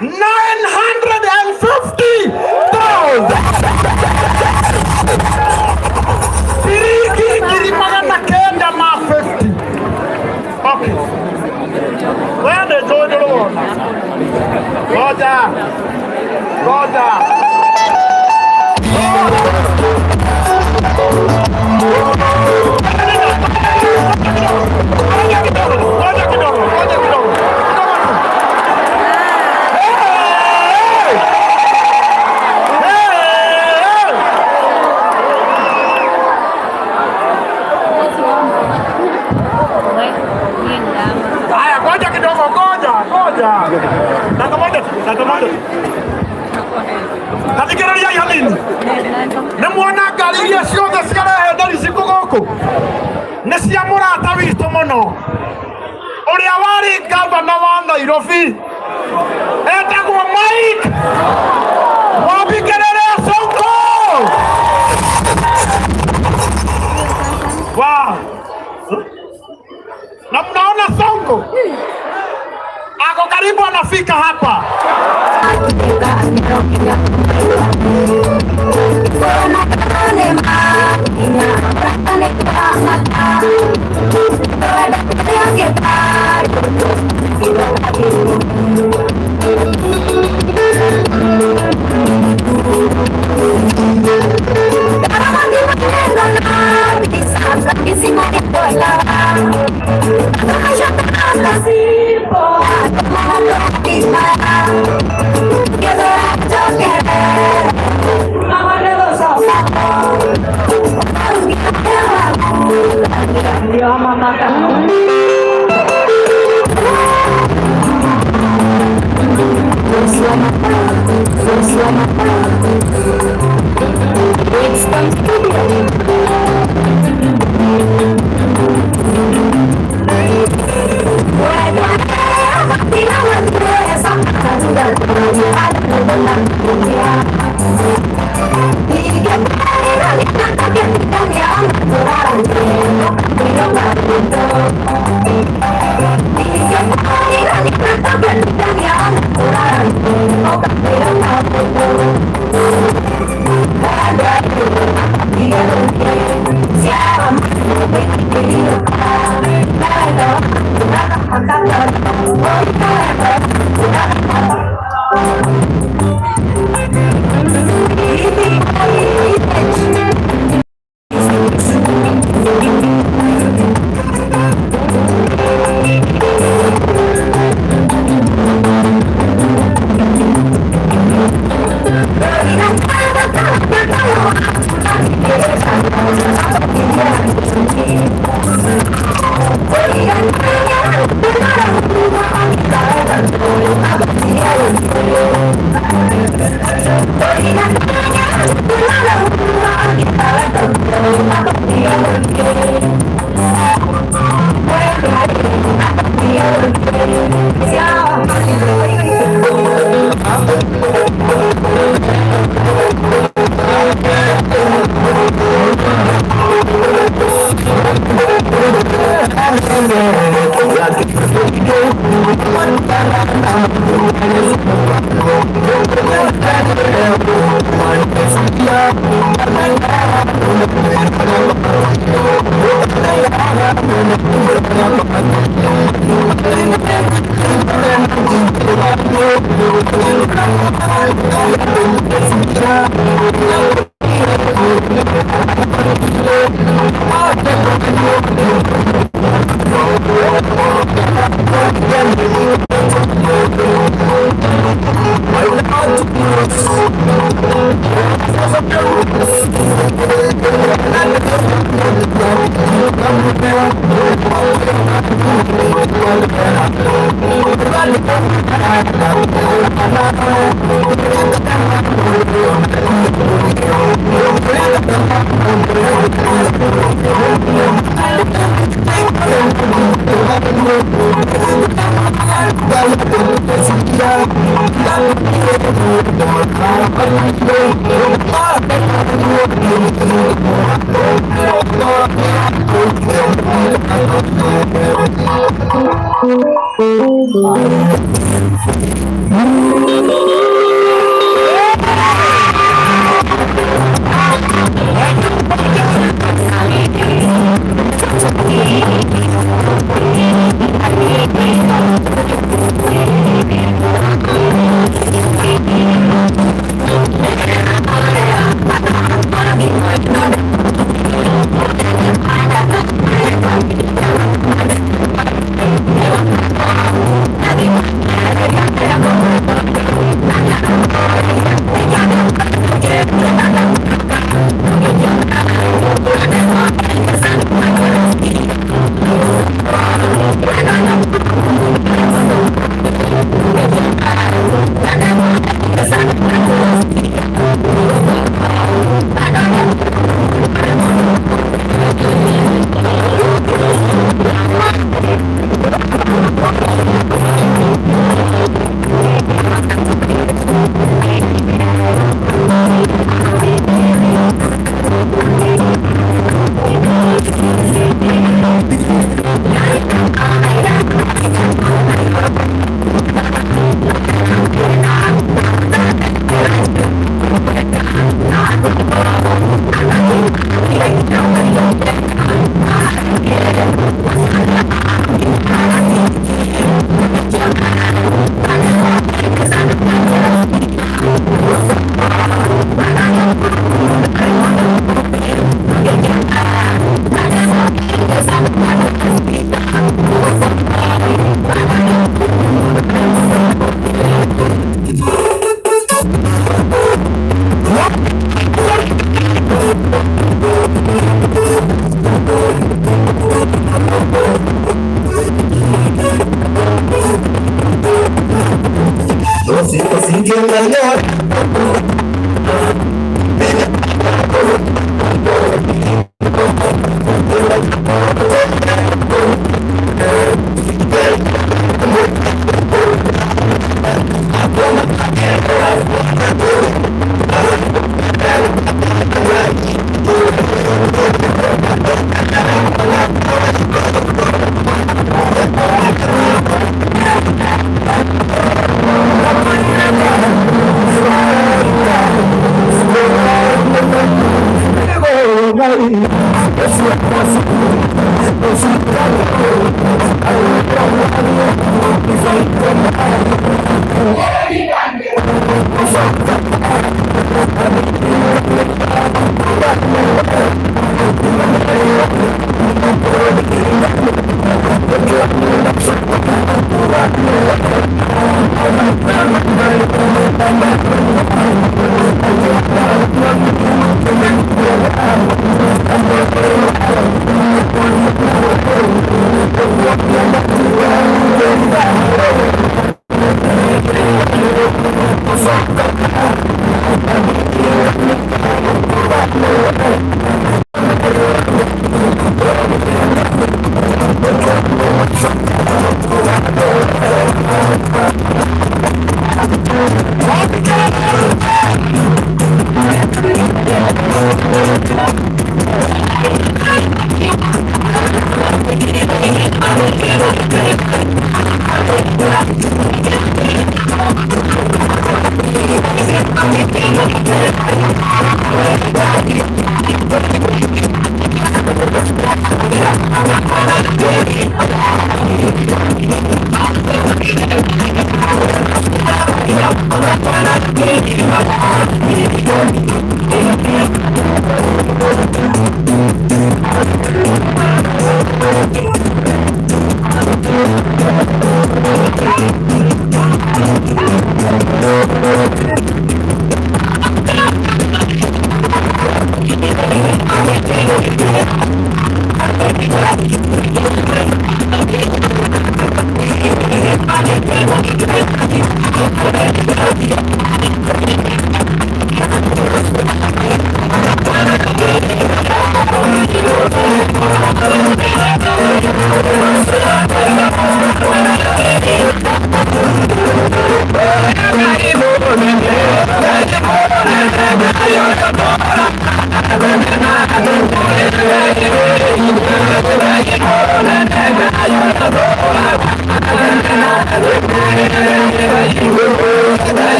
950,000. Shilingi kilimana kenda ma 50. Okay. Wende jojo lo. Goja. Nathikiriria hanini nĩ mwana ngari iria ciothe ciarehe Nelly Shiku gũkũ nĩ cia mũrata witũ mũno ũrĩa warĩ gavana wa Nairobi etagwo Mike Wambikĩrĩre Sonko. Wow. Na mnaona Sonko ako karibu anafika hapa.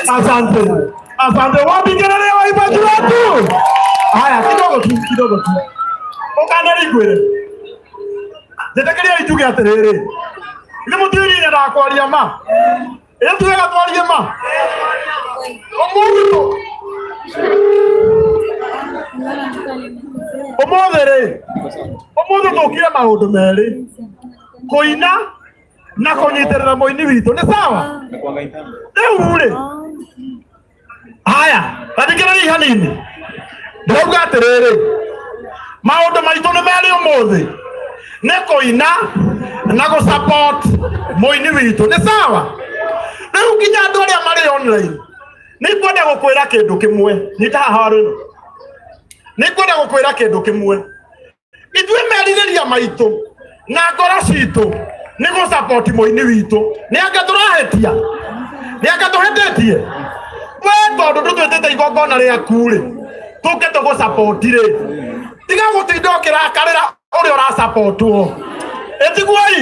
Asante. Asante. Wapi kelele waibaji wetu? Haya, kidogo tu. Ukana ligwire. Ndetekeria ituge atiriri. Ile mutiri ni ndakwaria ma. Ile tuge gatwarie ma. Omuntu. Omothere. Omuntu tukire maundu meri. Kuina na kũnyitĩrĩra mũini witũ nĩ sawa rĩu rĩ haya athikĩrĩria hanini ndĩrauga atĩrĩrĩ maũndũ maitũ nĩ merĩ ũmũthĩ nĩ kũina na gũsupport mũini witũ nĩ sawa rĩu nginya andũ arĩa marĩ online nĩ kwenda gũkwĩra kĩndũ kĩmwe nĩ ta haha rĩu nĩ kwenda gũkwĩra kĩndũ kĩmwe ithuĩ merirĩria maitũ na ngoro citũ nĩ gũsupport mũini witũ nĩ anga tũrahĩtia nĩ anga tũhĩtĩtie we tondũ tũtwĩtĩte igongona rĩaku rĩ tũke tũgũsupport rĩ tiga gũtinda ũkĩrakarĩra ũrĩa ũrasupport-wo ĩtiguoi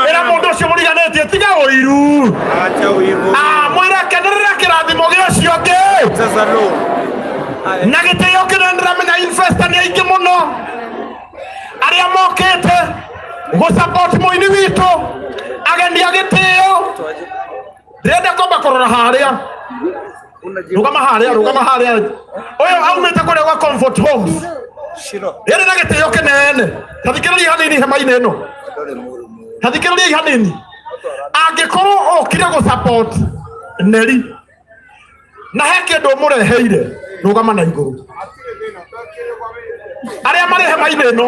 ĩra mũndũ ũcio mũriganĩtie tiga ũiru mwĩre kenerera kĩrathimo gĩa ũcio ũngĩ na gĩtĩo kĩnene ndĩramenya investor nĩ aingĩ mũno arĩa mokĩte gũsupport mũini witũ ageni a gĩtĩo ndĩrenda kwamba kũrora harĩa rũgama harĩa ũyũ aumĩte kũrĩa gwa Comfort Homes rĩrĩ na gĩtĩo kĩnene tathikĩrĩria hanini hema-inĩ ĩno tathikĩrĩria hanini angĩkorwo ũkire gũsupport Nelly na he kĩndũ ũmũreheire rũgama na igũrũ arĩa marĩ hema-inĩ ĩno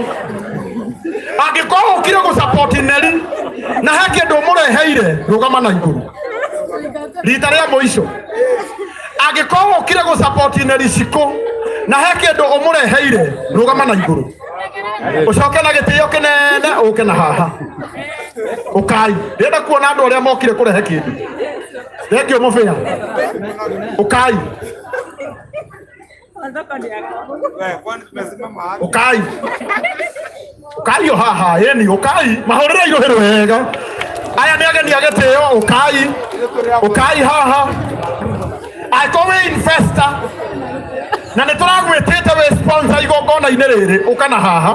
angĩkorwo ũkire gũsupport Nelly na he kĩndũ ũmũreheire rũgama na igũrũ rita rĩa mũico angĩkorwo ũkire gũsupport Nelly Shiku na he kĩndũ ũmũreheire rũgama na igũrũ ũcoke na gĩtĩo kĩnene ũke na haha ũkai ndĩrenda kuona andũ arĩa mokire kũrehe kĩndũ thengio mũbĩa ũkai ũkai o haha yeni ũkai mahũrĩre irũhĩrũ wega aya nĩ ageni a gĩtĩo ũkai haha angĩkorwo wĩ investor na nĩ tũragwĩtĩte wĩ sponsor igongona-inĩ rĩrĩ ũka na haha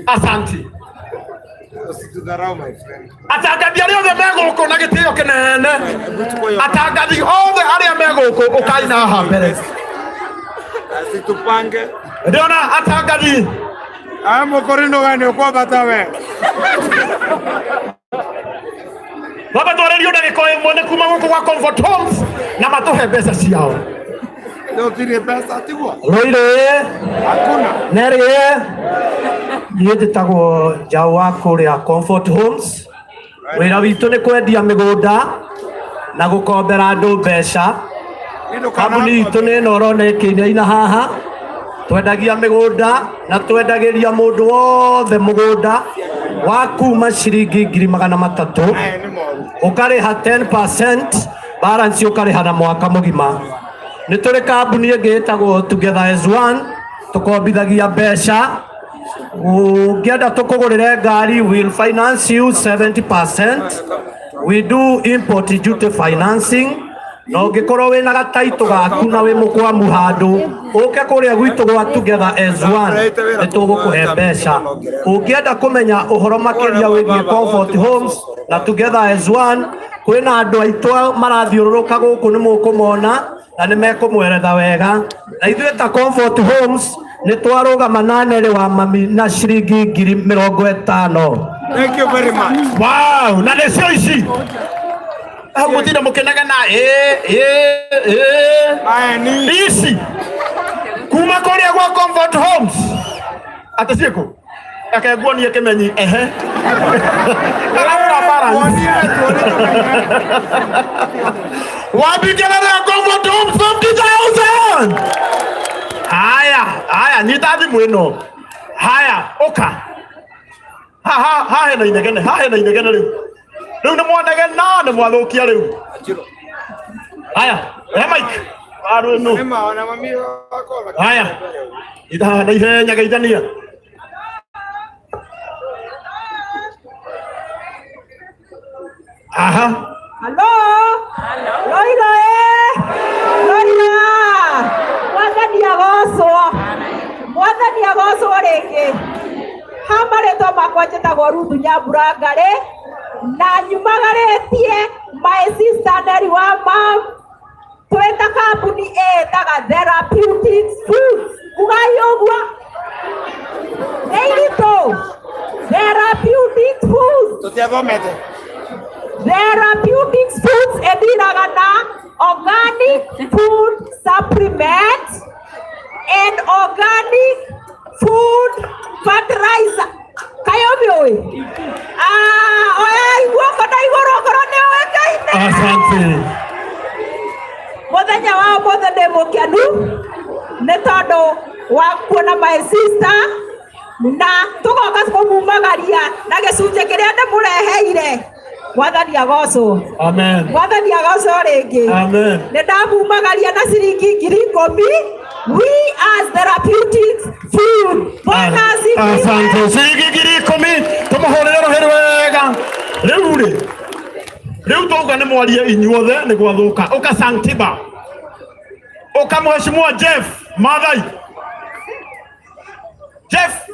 asanti atangathi arĩa othe megũkũ na gĩtĩo kĩnene atangathi othe arĩa megũkũ ũkai na haha mbere ndĩona atangathi mũkũrinũ we nĩ ũkwambata we wamba twarĩrio ndagĩka ĩmwe nĩ kuma gũkũ gwa Comfort Homes na matũhe mbeca ciao Ruiru Nelly niĩ njĩtagwo njaũ wa kũrĩa Comfort Homes wĩra witũ nĩ kwendia mĩgũnda na gũkombera andũ mbeca kambuni itũ nĩ ĩno ũrona ĩkĩinaina haha twendagia mĩgũnda na twendagĩria mũndũ wothe mũgũnda wa kuma ciringi 300,000 ũkarĩha 10% balance ũkarĩha na mwaka mũgima nĩ tũrĩ kambuni ĩngĩ ĩtagwo Together as One tũkombithagia mbeca ũngĩenda tũkũgũrĩre ngari we'll finance you 70%. We do import duty financing no ũngĩkorwo wĩna gataitũ gaku na wĩ mũkwamu handũ ũke kũrĩa gwitũ gwa Together as One nĩ tũgũkũhe mbeca ũngĩenda kũmenya ũhoro makĩria wĩgiĩ Comfort Homes na Together as One kwĩna andũ aitũ marathiũrũrũka gũkũ nĩ mũkũmona na nĩ mekũmweretha wega na ithuĩ ta Comfort Homes nĩ twarũgama na Nelly wa mami na ciringi 50,000. Thank you very much. Wow, na nĩcio ici gũtinda mũkenaga na ici kuma kũrĩa gwa Comfort Homes atĩ ciĩkũ akenguonie kĩmenyi wambingĩrĩra Comfort Homes 50,000. Haya nyita thimũ ĩno haya ũka haha hena inegene rĩu nĩ mwanegena nĩ mwathũkia rĩu haya mike waru ĩno haya na ihenya geithania aha Hello? Loira Mwathani agocwo rĩngĩ hamarĩtwo makwa njĩtagwo Ruth Nyambura Ngari na nyumagarĩtie my sister Nelly wa mam twĩta kambuni ĩtaga Therapeutic Foods ugai ũguo nĩ iritũ Therapeutic Therapeutic foods ediragana organic food supplements and organic food fertilizer. Kayobioi. Asante. Muthenya wa mothe ndi mukianu ni tondu wa kuona my sister na tugoka kumumagaria na gicunje kiria ndimureheire. Mwathani agocwo. Amen. Mwathani agocwo ringi. Amen. Ni ndamumagaria na ciringi 10,000. We as therapeutic food. Bwana asifiwe. Asante. Ciringi 10,000 tumuhorere rohero wega. Riu tuga ni mwarie inyuothe ni gwathuka uka sanctiba uka mheshimiwa Jeff Mathai. Jeff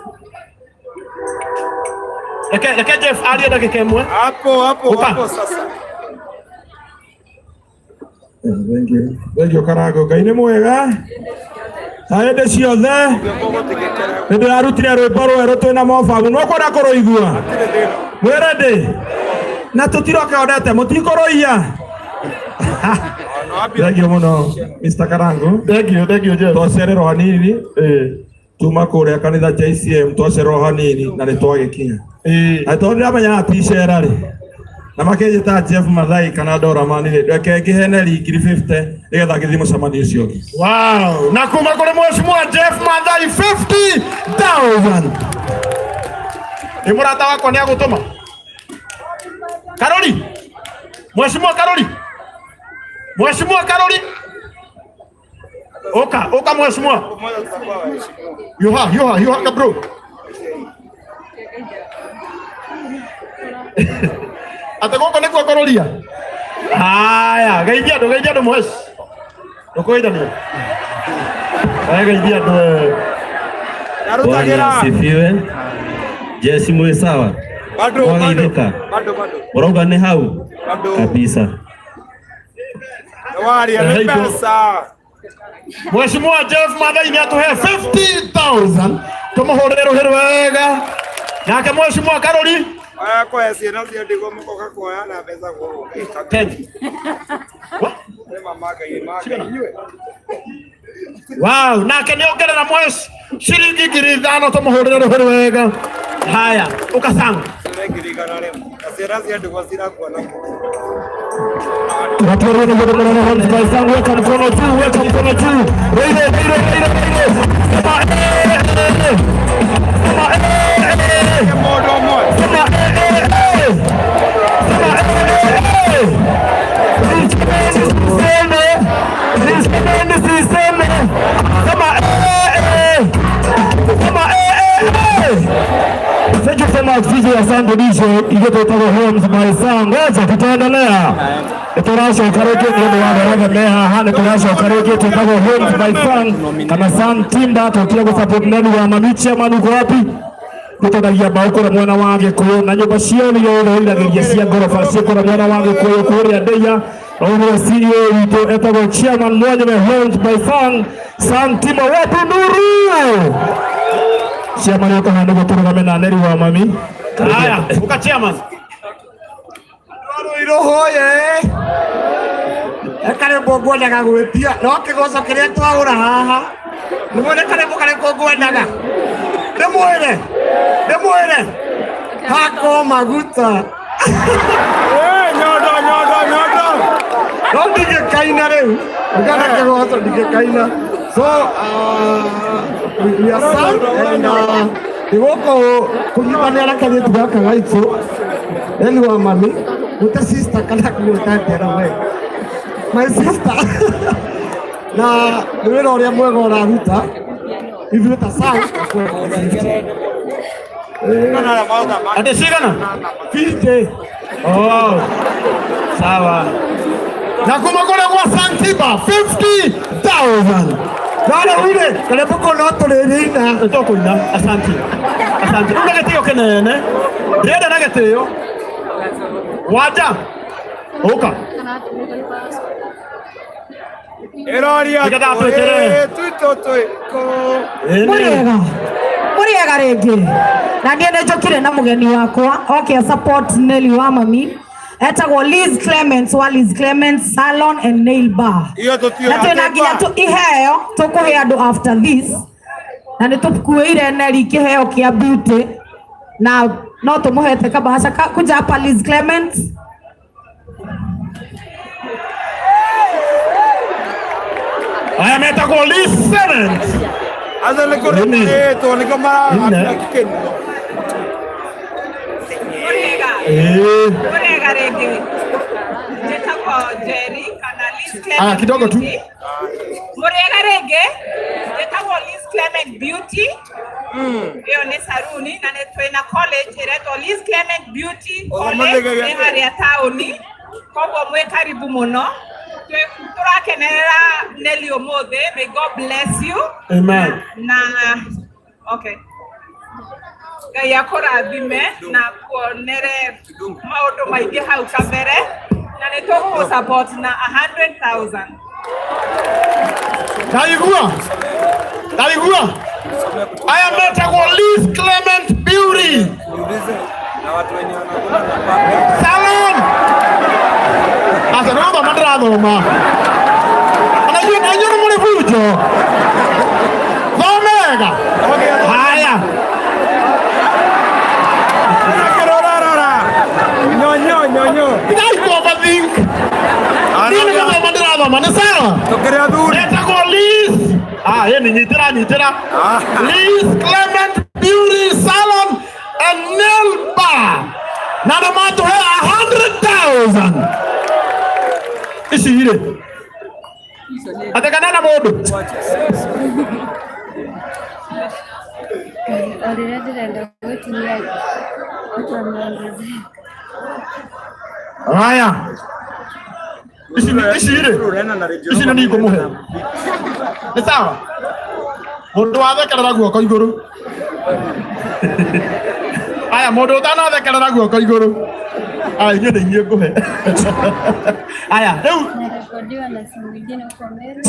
Eke Jeff aria dakika imwe hapo sasa. Thank you Karago Ngai ni mwega aende ciothe ndio arutire rwimbo rweru twina mobagu no kwenda kuruigua mwerende na tutiroke odete mutikoroia. Thank you muno Mr. Karango. Thank you Jeff. Twacererwo hanini tuma kuria kanitha JCM twacererwo hanini na nitwagikinya atondu amenya ticera ri na makejeta Jeff Mathai kana Dora Mani reke ngihe Nelly 50 nigetha ngithi mucemanio ucio ungi. Wow, na kuma kuri mheshimiwa Jeff Mathai 50,000 imurata wako ni agutuma Karoli. Mheshimiwa Karoli. Oka mheshimiwa. Yoha bro. Atagoko ni kwa Karolia. Haya, gaijia do mwesh. Dokoida ni. Gaijia do. Bwana sifiwe. Jesi mwe sawa. Bado. Urauga ni hau kabisa. Wari pesa. Mheshimiwa Jeff Mathai ni atuhe 50,000 tumuhorere rohero wega. Nake mheshimiwa Karoli kwa siena ndio ndigo mkoka kwa na pesa kwa. Thank you. Wow, nake niongerera mwesh shilingi 5,000 tumuhorere rohero wega. Haya, ukasanga. Watu wale wanataka Hans by Sang, weka mkono juu. Reide. Thank you so much, DJ Asante DJ. Igetotago Homes by Sang. Wacha tutaendelea. Turasho karaoke ndio wanaga meha hana turasho karaoke tutago Homes by Sang. Kana Sang Timba tutia kwa support nani wa mamichi ama nuko wapi? Tutadagia baukora mwana wange kuyo na nyumba cioni yoro ila ngesia gorofa cia kora mwana wange kuyo kuria ndeya. Ono CEO ito etago chairman mwana wa Homes by Sang. Sang Timba wapi nuru? Chairman yako hana kuturuga na Nelly wa mami. Haya, uka chairman. Irohoye. Ekare bogo ndaga gwetia. No kigoco kiria twagura haha. Nimone kare bokare bogo ndaga. Demwere. Hako maguta. Nyodo. No dige kaina reu. Ngana kigoco dige kaina. So we are Sang and igoko kunyibana rakanye tugaka gaitso. Nelly wa mami. Uta sister kana kumutante na wewe. My sister. Na niwero oria mwega oraruta. Hivi uta Sang kwa 50. Ate sigana? 50. Oh. Sawa. Na kumakole kwa Sang Timba 50,000. Dale ule, kale poko noto lelina. Toko ina, asante. Unagetio kenene. Reda nagetio. Waja. Oka. Eroria. Tuito. Murega Muriega rege. Na ndiye njokire na mugeni wakwa. Okay, support Nelly wa mami. Etagwo Liz Clements wa Liz Clements Salon and Nail Bar. Na tena nginya tu iheo tukuhe andu after this. Na nitukuire Nelly kiheo kia beauty. Na no tumuhete kabahasha kuja hapa Liz Clements. Aya metagwo Liz Clements. Asa le corre to le kamera kikeni. Muriega rege. Jetagwo Jerry kana Liz Clements. Kidogo tu. Muriega rege. Jetagwo Liz Clements Beauty. Hiyo ni saruni na netwena college iretwo Liz Clements Beauty College ni area taoni. Koguo mwe karibu muno. Turakenerera Nelly omothe. May God bless you. Amen. Na okay. Ngai akurathime na kuonere maundu maingi hau kabere na nitugu support na 100,000. Kaigua. Aya metagwo Liz Clements Beauty Salon. Asa no madrado. Anajua mule fujo. Omega. Haya. No. Dai overthink. Nini kama madrado mana sawa? Tokerea duri. Metagwo Liz. Yeye ni nyitira. Liz Clements Beauty Salon and Nail Bar. Na mato 100,000. Ishire. Atakana na modo. Haya. Ishire. Ishire ni kumuhe. Ni sawa. Modo athekera guoko iguru. Aya modo tana athekera guoko iguru. Aya nyone nguhe. Aya, leo narekodiwa na simu nyingine kwa Mary.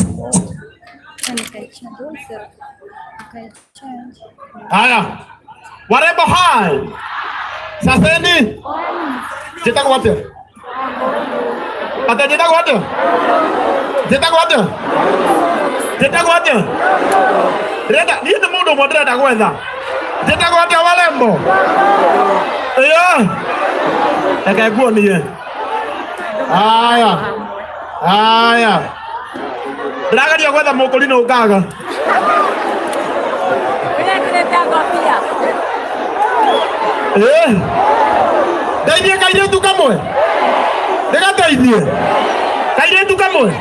Nikaichagua nikaichanja. Haya. Warembo hai. Sasa ni jitako wapi? Ata jitako wapi? Reda, ni ndo mundo modera kwenda. Jitako wapi warembo? Akaguo niye. Haya. Draga dia kwenda mokolino ukaga. Daidie kaire tu kamwe. Dega daidie. Kaire tu kamwe.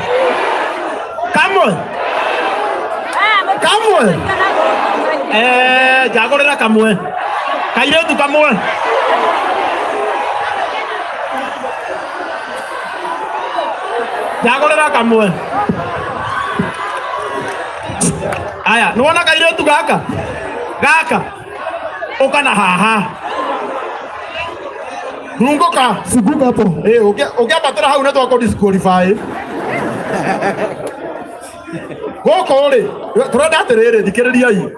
Jagorera kamwe. Kaire tu kamwe. Jagorera kamwe. Aya, nuona kaire tu gaka. Okana haha. Rungoka suguka hapo. Ukiapatira hau neto wako disqualify. Goko ori. Turenda atiriri thikiriria hii.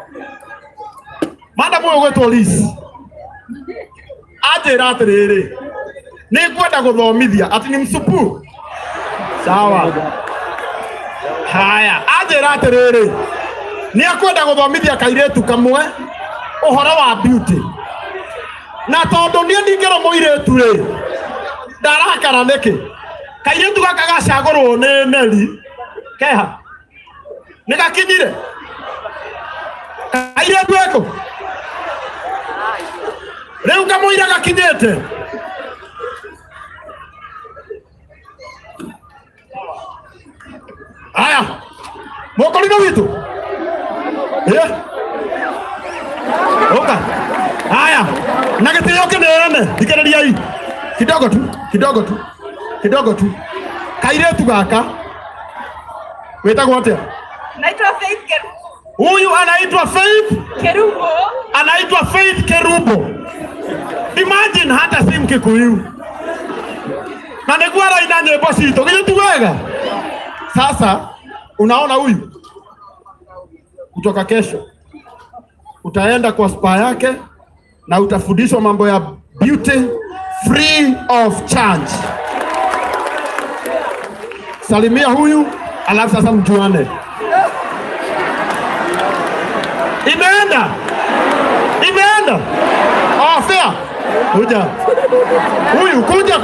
Manda mwe gwetwo Liz. Ajira atiriri. Ni kwenda guthomithia ati ni msupu. Sawa. Haya, ajira atiriri. Ni akwenda guthomithia kairetu kamwe. Uhoro wa beauty. Na tondu ni ndingero muiretu ri. Ndarakara niki. Kairetu gaka gacagurwo ni Nelly. Keha. Nikakinyire. Kairetu eko. Riu kamuira gakinyete. Aya. Mokolino witu. Oka. Haya. Nagetio kenene. Dikiriria hii. Kidogo tu. Kairetu gaka. Wetagwo atia? Naitwa Faith Kerubo. Huyu anaitwa Faith Kerubo. Anaitwa Faith Kerubo. Imagine hata si Mkikuyu. Na negwara ina nyimbo cito. Kitu wega. Sasa unaona huyu kutoka kesho utaenda kwa spa yake na utafundishwa mambo ya beauty free of charge. Salimia huyu, alafu sasa mjuane. Imeenda. Oh, fair. Kuja. Huyu kuja.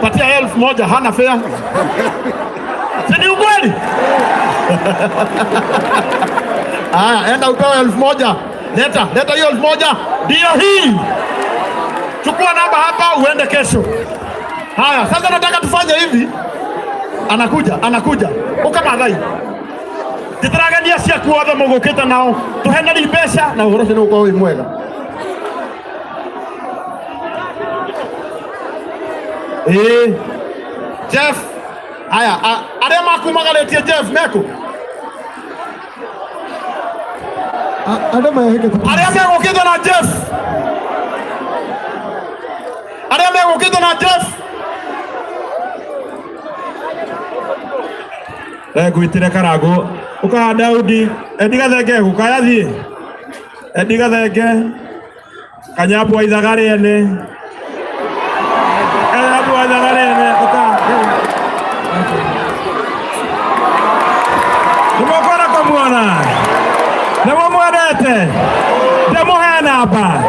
Patia 1,000, hana fair. Si ni ukweli? Enda upewe 1,000. Leta hiyo 1,000. Ndio hii. Chukua namba hapa uende kesho. Haya, sasa nataka tufanye hivi. Anakuja. Ukamadai. Titaragania cia kuothe mugukite nao. Tuhenda ni mbeca na uhoro cino uko mwega. Jeff. Haya, arĩa makumagaritie Jeff meko. Arĩa megukite na Jeff. Gwitire Karago uka Daudi ediga thenge gukaya thie ediga thenge kanyapu wa ithagari ene uka Tumokora kumuona nemo mwarete demo hana hapa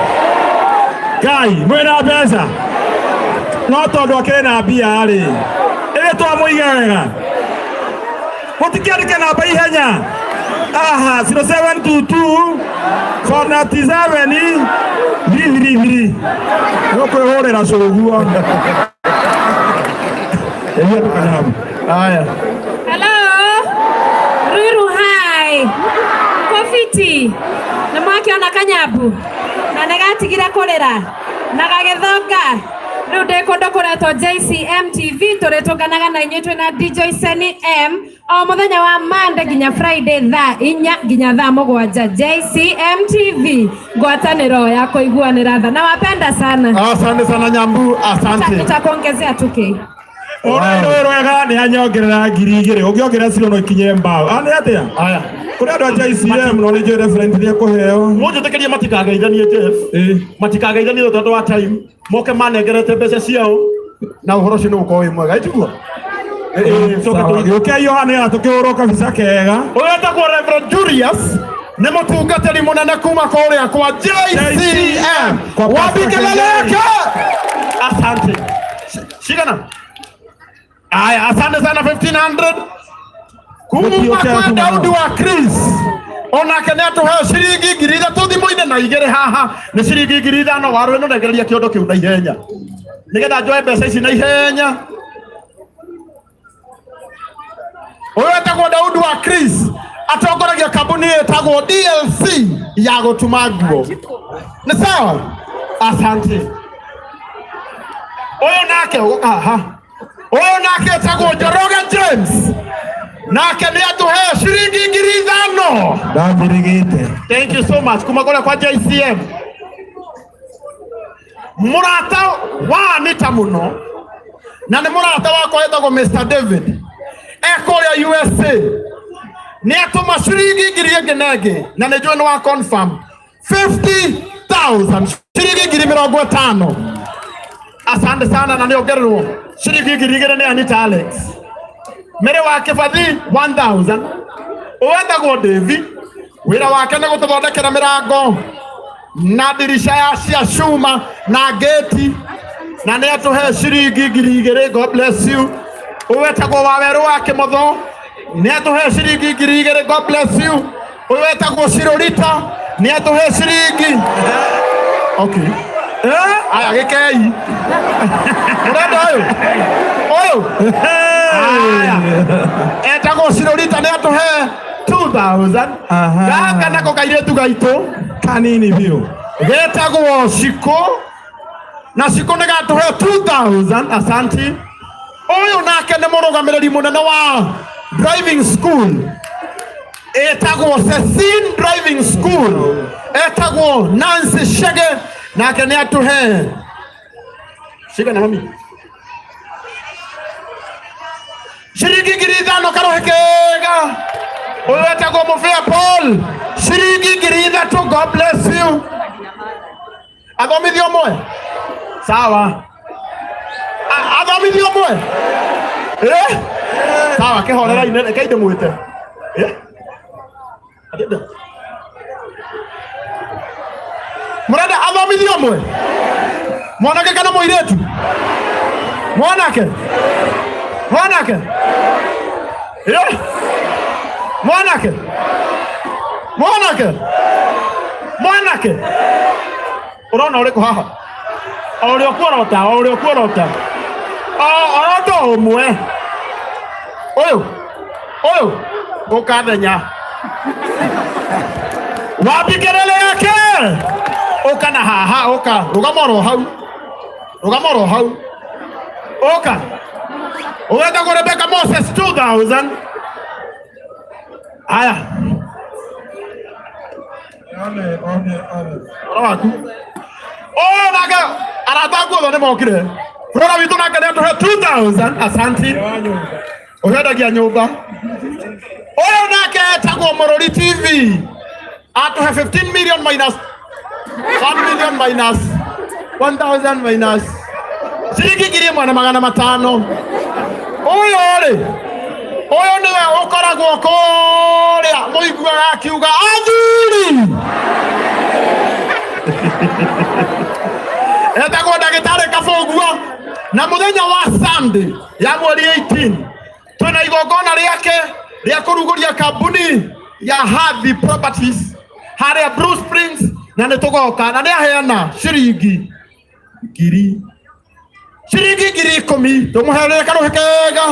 Kai mwena pesa no tondu akena bia ari ile twamuigega Mutikiandike namba ihenya. 0722 497 333. Nokwihurira cuguo. Haya. Hello. Ruiru hi. Kofiti. Na mwakiona kanyabu. Na negatigira kurira. Na gagithonga. Riu ndikundo kuretwo JCM TV turitunganaga na inyuĩ twina DJ Seni M o muthenya wa Monday nginya Friday thaa 4 nginya thaa 7 JCM TV ngwatanĩro ya kuiguanĩra tha na wapenda sana. Asante sana Nyambu, asante. Nitakuongezea 2K. Ora ndio wega ni anyongerera 2,000 ungiongerera sio no ikinye mbao. Ani atia? Aya. Kuna ndo JCM no ndio referent ya kuheo. Mojo tekeria matikagaithanie Jeff. Matikagaithanie tondu wa time. Moke manengerete mbeca ciao na uhoro cino uko wi mwega itugo. Okay Yohana tukihoro kabisa kega. Oyeta kwa Reverend Julius ni mutungatiri munene kuma kuria kwa JCM. Wabikeleleka. Asante. Shikana. Aya, asante sana 1,500. Kuma kwa Daudi wa Chris. Ona kenya tuhe ciringi ngiri ithatu thimu-ini na igiri haha ni ciringi ngiri ithano waru ino ndegereria kiondo kiu na ihenya nigetha njoe mbeca ici na ihenya. Uyu etagwo Daudi wa Chris atongoragia kambuni etagwo DLC ya gutuma nguo. Ni sawa? Asante. Uyu nake etagwo Njoroge James. Nake ni atuhe ciringi ngiri ithano. Ndambirigite. Thank you so much. Kuma kwa JCM. Murata wa nita muno. Na ni murata wako etagwo Mr. David. Ekoria USA. Ni atuma ciringi ngiri ingi na ni njui ni wa confirm 50,000 ciringi ngiri 50. Asante sana na niongererwo ciringi ngiri igiri ni Anita Alex. Mere wake Fadhi 1,000. Uwetagwo Devi. Wira wake ni gututhondekera mirango na dirisha ya cia cuma na geti na ni atuhe ciringi ngiri igiri. God bless you. Uwetagwo Waweru wake Motho ni atuhe ciringi ngiri igiri. God bless you. Uwetagwo Cirorita ni atuhe ciringi. Okay. Aya gikei. Urenda uyu. Etagwo Cirorita ni atuhe 2,000. Gaka nako kairetu gaitu kanini biu getagwo Shiku na Shiku ni gatuhe 2,000. Asante. Uyu nake ni murugamiriri munene wa driving school etagwo Cecine Driving School. Etagwo Nancy Shege nake ni atuhe Shege na mami ciringi ngiri ithano karohe kega. Uyu etagwo Mufia Paul Shiringi ngiri ithatũ. God bless you. Athomithio mwe. Sawa. Athomithio mwe. Sawa, kĩhorera inene kainde mwĩte. Mũrenda athomithio mwe. Mwanake kana mũirĩtu? Mwanake. Mwanake. Mwanake. Mwanake. Mwanake. Urona ũrĩkũ haha? Ũrĩa ũkuorota, ũrĩa ũkuorota. Orota ũmwe. Ũyũ ũkathenya. Wambikĩrĩle yake. Ũka na haha, ũka. Rũgamoro hau. Rũgamoro hau. Ũka. Ũwetagwo Rebecca Moses 2000. Aya. Waku. Naga aratakuo thone mokire. Flora witu nake nĩ atũhe 2000. Asante. Ũhendagia nyũmba. Ũyũ nake etagwo Mũrũri TV. Atũhe 15 million minus 1 million minus 1000 minus shilingi ngiri ĩmwe na magana matano. Ũyũ rĩ, ũyũ nĩwe ũkoragwo kũrĩa mũiguaga akiuga athuri. Etagwo ndagĩtarĩ Kabũgua. Na mũthenya wa Sunday ya mweri 18 twĩna igongona rĩake rĩa kũrugũria kambuni ya Hathi Properties harĩa Bruce Springs, na nĩ tũgoka na nĩ aheana shilingi ngiri 10,000 tũmũherere karũhe kega.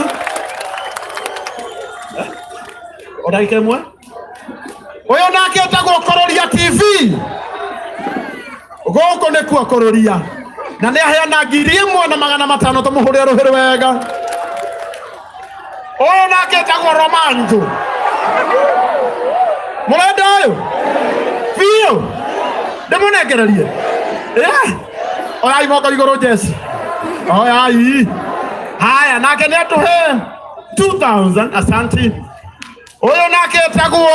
Ndagĩka ĩmwe. Ũyũ nake etagwo Kũrũria TV. Gũkũ nĩkuo Kũrũria na nĩ aheana ngiri 1 na magana matano tũmũhũrĩre rũhĩ wega. Ũyũ nake etagwo Romanjo. Mũrenda ũyũ biũ ndĩmũnengererie. Oyai moko igũrũ Jesse. Oyai. Haya, nake nĩ atũhe 2000. Asante. Ũyũ nake etagwo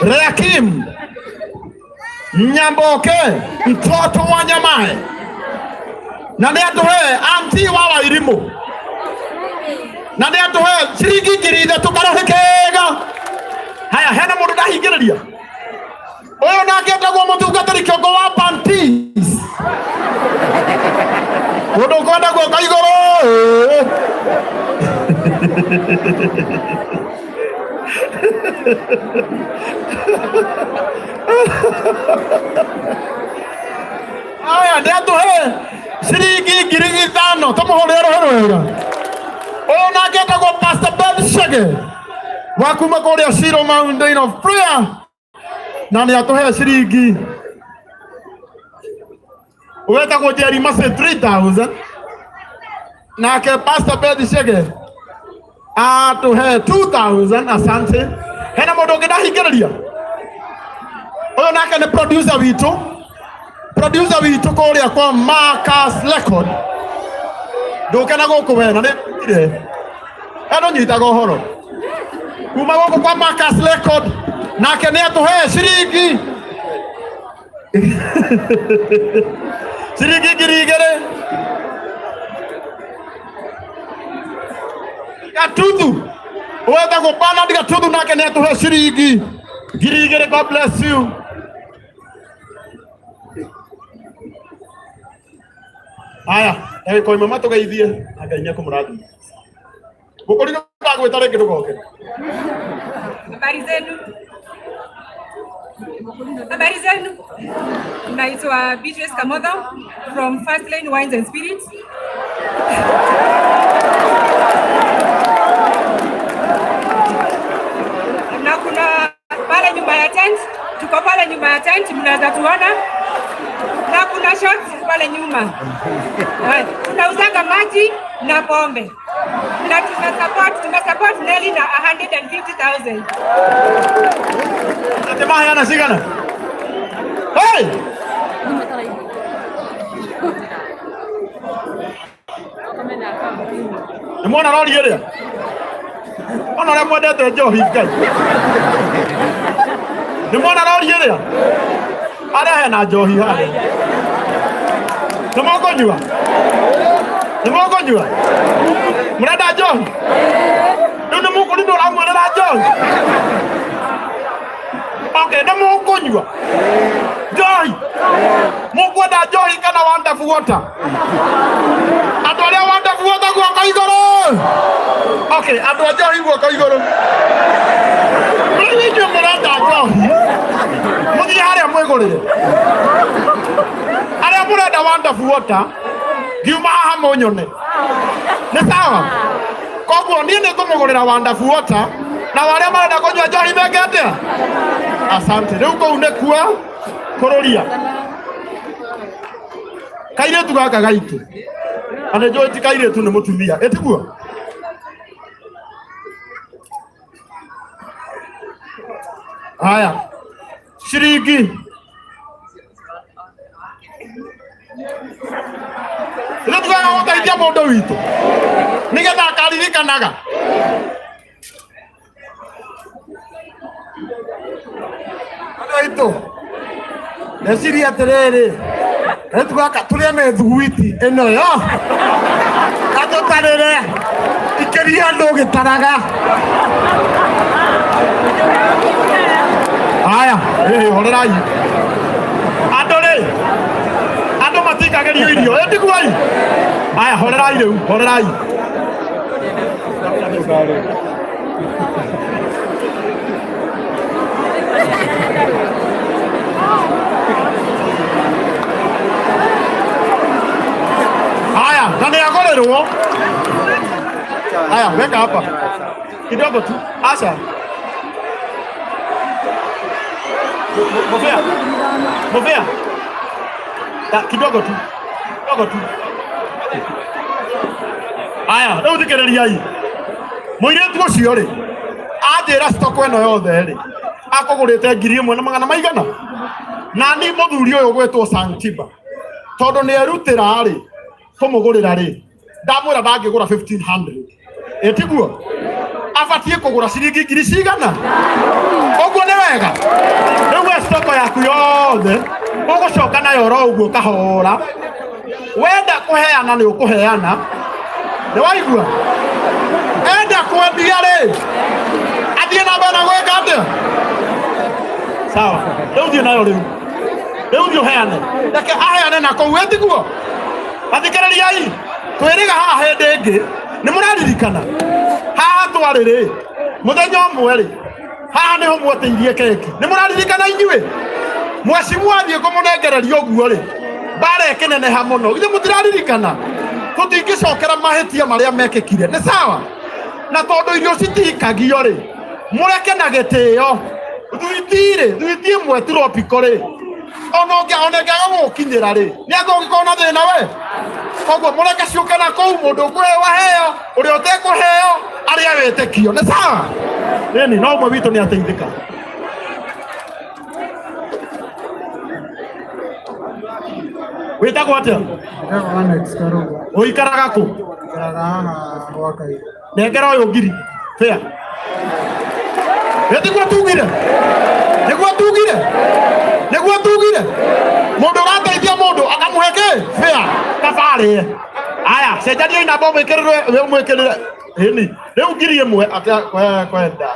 Reakim Nyamboke mtoto wa Nyamae na nĩ atũhe anti wa Wairimu na nĩ atũhe shilingi ngiri 3 karũhe kega. Haya, hena mũndũ ndahingĩrĩria. Ũyũ nake etagwo mũtungatĩri kĩongo wa panties. Mũndũ ũkwenda guoka igũrũ. Aya, nĩ atũhe shilingi ngiri 5 tũmũhũrĩre rũhĩ wega. Ũyũ nake etagwo Pastor Ben Shege wa kuma kũrĩa Shiro Mountain of Prayer na nĩ atũhe shilingi. Wetagwo Jerry Mase 3000 nake Pastor Ben Shege atũhe 2000. Asante. Hena mũndũ ũngĩ ndahingĩrĩria. Ũyũ nake nĩ producer witũ. Producer witũ kũrĩa kwa Marcus Record. Ndũke na gũkũ we na nĩ ire. Eno nyitaga ũhoro. Kuma gũkũ kwa Marcus Record nake nĩ atũhe shilingi ngiri 2. Gatutu. Wetagwo Bernard Gatutu nake nĩ atũhe shilingi ngiri 2. God bless you. Aya, ndagĩka ĩmwe matũgeithie na Ngai nĩekũmũrathima. Gũkũringa ndagwĩta rĩngĩ ndũgoke. Habari zenu? Habari zenu? Naitwa Beatrice Kamotho from First Lane Wines and Spirits. Na kuna pale nyuma ya tent, tuko pale nyuma ya tent, mnaweza tuona. Na kuna shots pale nyuma. Tunauzanga maji na pombe. Na tunasupport Nelly na 150,000. Jamaa yana sigana. Hey! Mwana roli yele. Ona mwendete njohi Ngai. Nĩ mwana rori ĩrĩa arĩa hena njohi harĩa nĩ mũkũnyua mũrenda njohi rĩu nĩ mũkũrinda ũramwĩrĩra njohi okay nĩ mũkũnyua njohi mũkwenda njohi kana wonderful water andũ arĩa wonderful water guoko igũrũ okay andũ a njohi guoko igũrũ rĩu mũrenda njohi mũthiĩ harĩa mwĩgũrĩre arĩa mũrenda wonderful water ngiuma haha mũnyone nĩ sawa koguo niĩ nĩ ngũmũgũrĩra wonderful water na warĩa marenda kũnyua njohi meke atĩa asante rĩu kũu nĩ kuo kũrũria kairĩtu gaka gaitũ na nĩ njũĩ ti kairĩtu nĩ mũtumia ĩtiguo haya ciringi rĩu tugaga gũteithia mũndũ witũ nĩgetha akaririkanaga andũ aitũ neciria atĩrĩrĩ rĩu tugaka tũrĩa methuguiti ĩno yo katũtarĩre ikĩria andũ gĩtaraga haya horerai andũ rĩ andũ matikagĩrio irio ĩtiguai haya horerai rĩu horerai haya na nĩagũrĩrwo haya weka hapa kidogo tu acha Movea. Kidogo tu. Aya, rĩu thikĩrĩriai. Mũirĩtu ũcio rĩ, anjĩra stock ĩno yothe rĩ, akũgũrĩte 1,100 na ni mũthuri ũyũ gwĩtwo Santiba. Tondũ nĩ erutĩra rĩ, kũmũgũrĩra rĩ, ndamwĩra ndangĩgũra 1,500. Ĩtiguo? Abatiĩ kũgũra ciringi 1,000. Ũguo nĩ wega. Rĩu stock yaku yothe ũgũcoka nayo ro ũguo kahora. Wenda kũheana nĩ ũkũheana. Nĩ waigua? Enda kwendia rĩ, athiĩ na mbere gwĩka atĩa? Sawa. Rĩu thiĩ nayo rĩu. Rĩu thiĩ ũheane. Reke aheane na kũu ĩtiguo? Athikĩrĩriai. Twĩrĩga haha hĩndĩ ĩngĩ nĩ mũraririkana haha twarĩ rĩ mũthenya ũmwe rĩ haha nĩho mwetĩirie keki nĩ mũraririkana inyuĩ mwecimu wathiĩ kũmũnengereria ũguo rĩ mbara ĩkĩneneha mũno githĩ mũtiraririkana tũtingĩcokera mahĩtia marĩa mekĩkire nĩ sawa na tondũ irio citikagio rĩ mũreke na gĩtĩo thuiti ĩmwe tropico rĩ ona ũngĩaga gũkinyĩra rĩ nĩangĩkorwo na thĩna we koguo mũreke ciũke na kũu mũndũ ũkũheo aheo ũrĩa ũtekũheo arĩa wĩtĩkio nĩ sawa ĩni no ũmwe witũ nĩ ateithĩka wĩtagwo atĩa ũikaraga kũ nengera ũyũ ngiri fĩa ĩtiguo tugire nĩguo tugire mũndũ ũrateithia mũndũ akamũhe kĩ fĩa tabarĩ aya cenjania inamba ũmwĩkĩrĩre ĩni rĩu 1,000 atĩa kwenda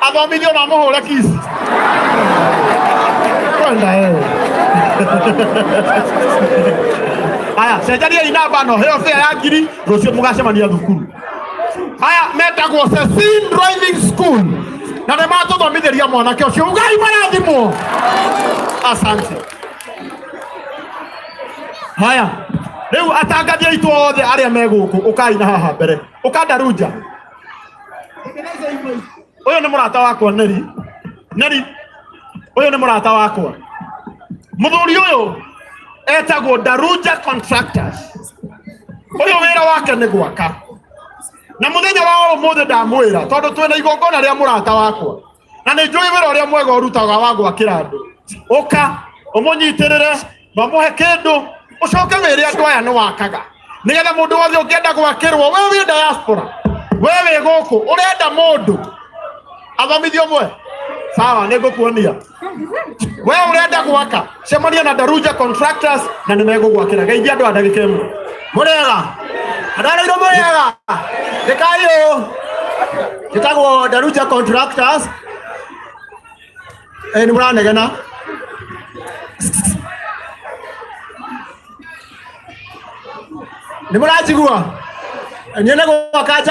athomithio na mũhũre kisi kwenda aya cenjania inamba no heo fĩa ya 1,000 rũciũ mũgacemania thukuru aya metagwo Cecil Driving School na nĩ matũthomithĩria mwanake ũcio ugai marathimwo asante haya rĩu atangathia itu othe arĩa me gũkũ ũkai na haha mbere ũkandaruja ũyũ nĩ mũrata wakwa Nelly ũyũ nĩ mũrata wakwa mũthuri ũyũ etagwo Daruja Contractors ũyũ wĩra wake nĩ gwaka na mũthenya wa ũmũthĩ ndamwĩra tondũ twĩna igongona rĩa mũrata wakwa na nĩ njũĩ wĩra ũrĩa mwega ũrutaga wa gwakĩra andũ ũka ũmũnyitĩrĩre mamũhe kĩndũ ucoke wĩre andũ aya nĩ wakaga nĩgetha mũndũ wothe ũngĩenda gwakĩrwo we wĩ diaspora we wĩ gũkũ ũrenda mũndũ athomithio mwe Sawa, nego kuonia. Wewe unaenda kuwaka. Semania na Daruja Contractors na nimego gwakira. Geithia andu andagike mu. Murega. Adara iro murega. Dekayo. Kitagwo Daruja Contractors. Ni muranegena. Ni murajigua. Nyene gwaka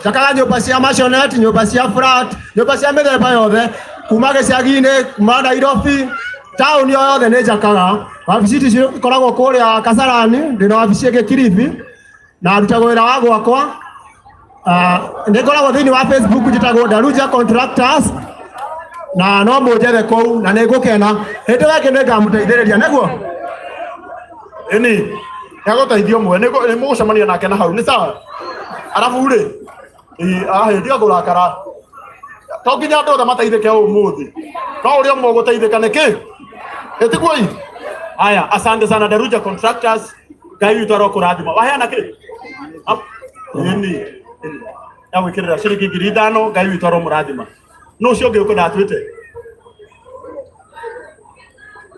Jakaga nyumba cia masionette, nyumba cia flat, nyumba cia mithemba yothe, kuma Gĩcagi-inĩ, kuma Nairobi, taũni yothe nĩ njakaga. Wabici ici ikoragwo kũrĩa Kasarani, ndĩna wabici ĩngĩ Kilifi, na ndutagwo wĩra wa gwakwa. Nĩ ngoragwo thĩinĩ wa Facebook njĩtagwo Daruja Contractors, na no mũnjethe kũu na nĩ ngũkena. Hĩndĩ ĩyo ĩngĩ nĩ ngamũteithĩrĩria nĩguo. Ĩni, nĩagũteithia ũmwe, nĩ mũgũcemania nake na hau, nĩ sawa? Arabu rĩ, tiga kũrakara. To nginya andũ othe mateithĩke ũmũthĩ. No ũrĩa ũmwe ũgũteithĩka nĩkĩ? Ĩtiguo hii? Haya, asante sana Daruja Contractors. Ngai witũ arokũrathima. Waheana kĩ? Ĩni. Ya gwĩkĩrĩra ciringi 5,000, Ngai witũ aromũrathima. No ũcio ũngĩ ũkũ ndatwĩte.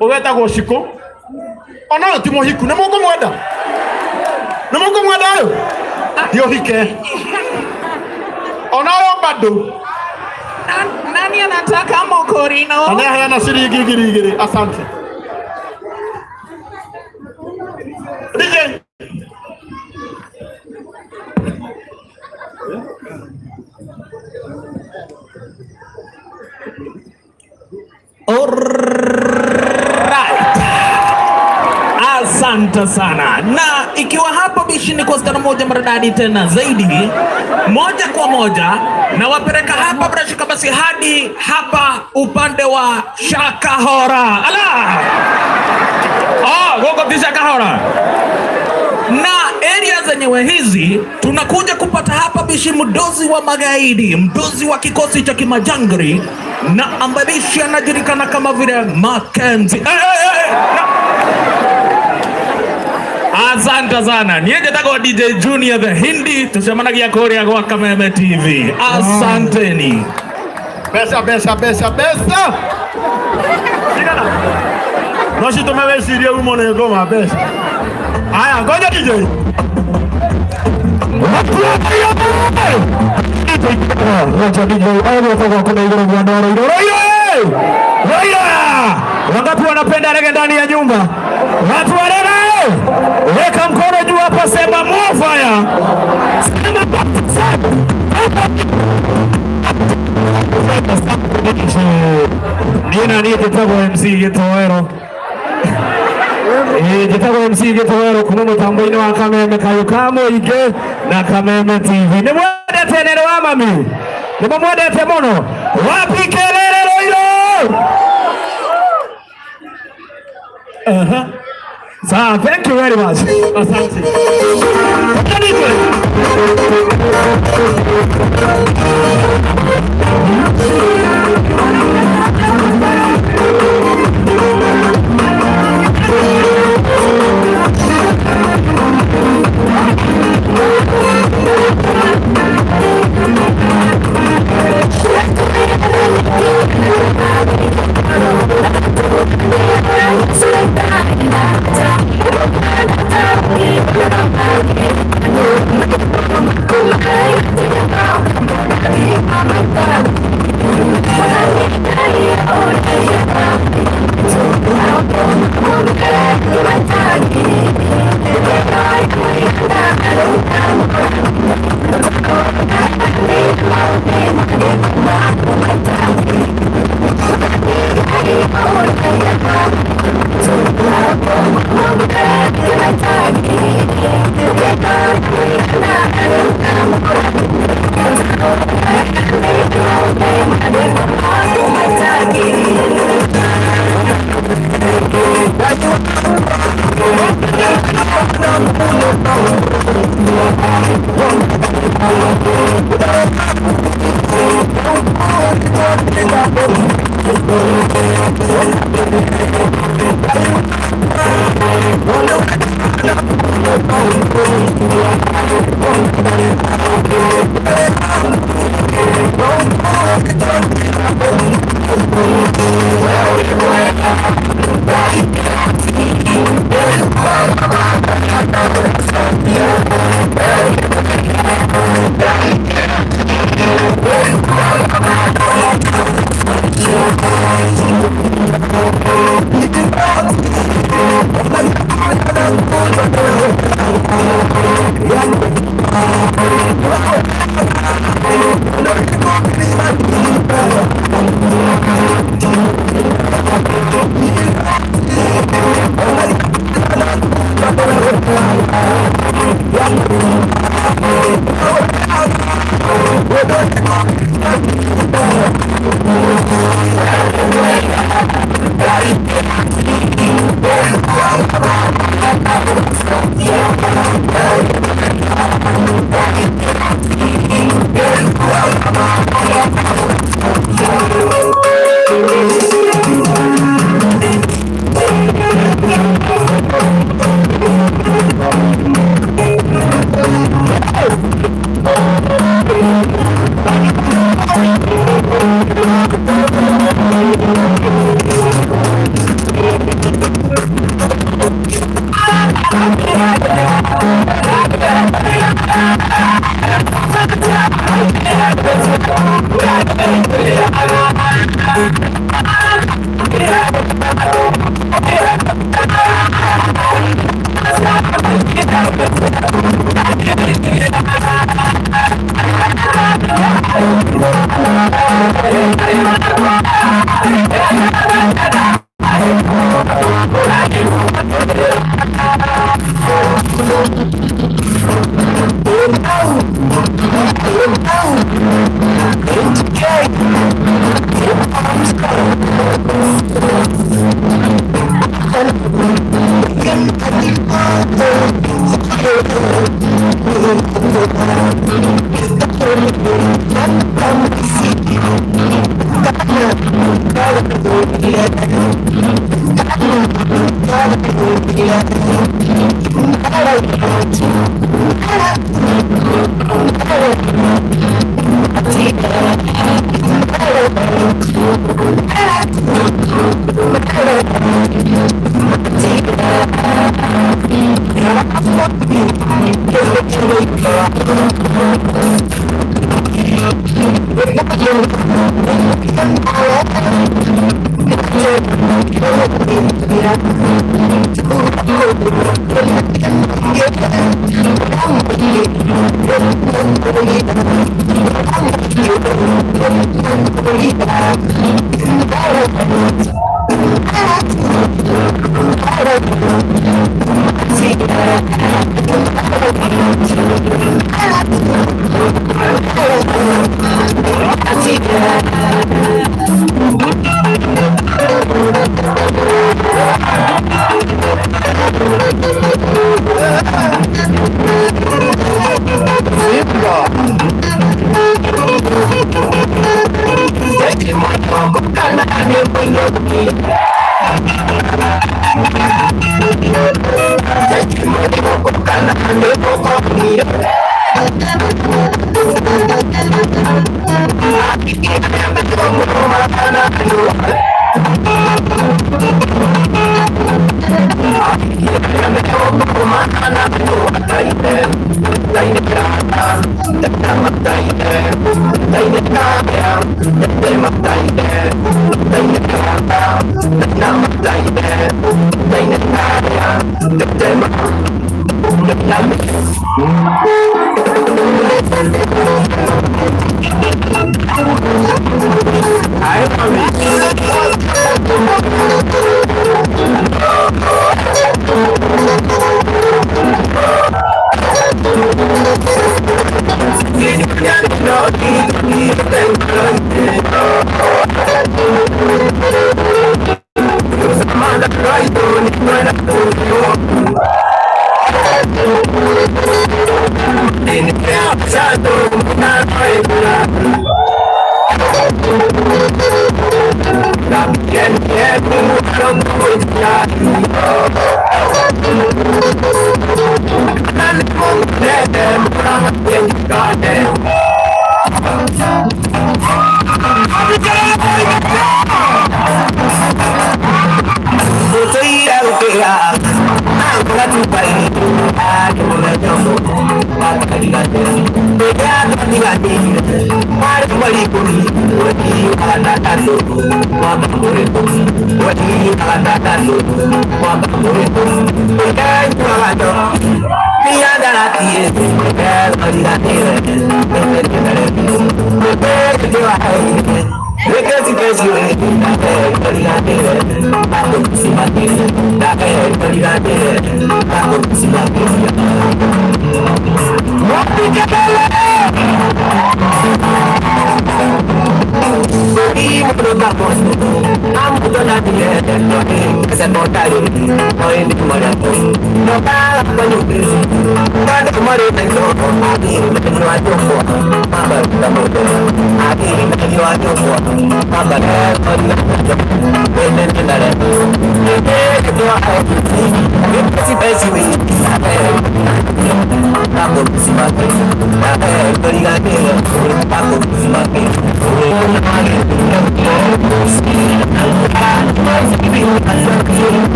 Ũgetagwo Shiku. Ona ũyũ ti mũhiku, nĩ mũkũmwenda? Nĩ mũkũmwenda ũyũ? Ndio hike. Ona huyo bado. Nani anataka mokorino? Anayeana shilingi 2,000. Asante. DJ. Asante sana. Na ikiwa hapa bishini kwa stara moja maridadi tena zaidi, moja kwa moja na wapeleka hapa bila shaka basi hadi hapa upande wa Shakahora. Ala! Gogo Shakahora. Na area zenyewe hizi tunakuja kupata hapa bishi mdozi wa magaidi, mdozi wa kikosi cha kimajangri, na ambaye bishi anajulikana kama vile Mackenzie. Asante sana. Niende tako DJ Junior the Hindi, tusemanagia Korea kwa Kameme TV. Asanteni. Pesa. Sigana. Noshi tumewesiria umone ngoma pesa. Haya, ngoja DJ. Ngoja DJ. Hapo kwa kuna ile ngoma Ruiru. Wangapi wanapenda reggae ndani ya nyumba? Watu wa reggae. Weka mkono juu hapa, sema more fire. Nina kitabo MC Gitowero. Kitabo MC Gitowero kumumu tamboini wa Kameme kayukamo ige na Kameme TV. Ni mwede tenere wa mami. Ni mwede temono. Wapi kelele Ruiru? Sir, thank you very much. Asante. I'm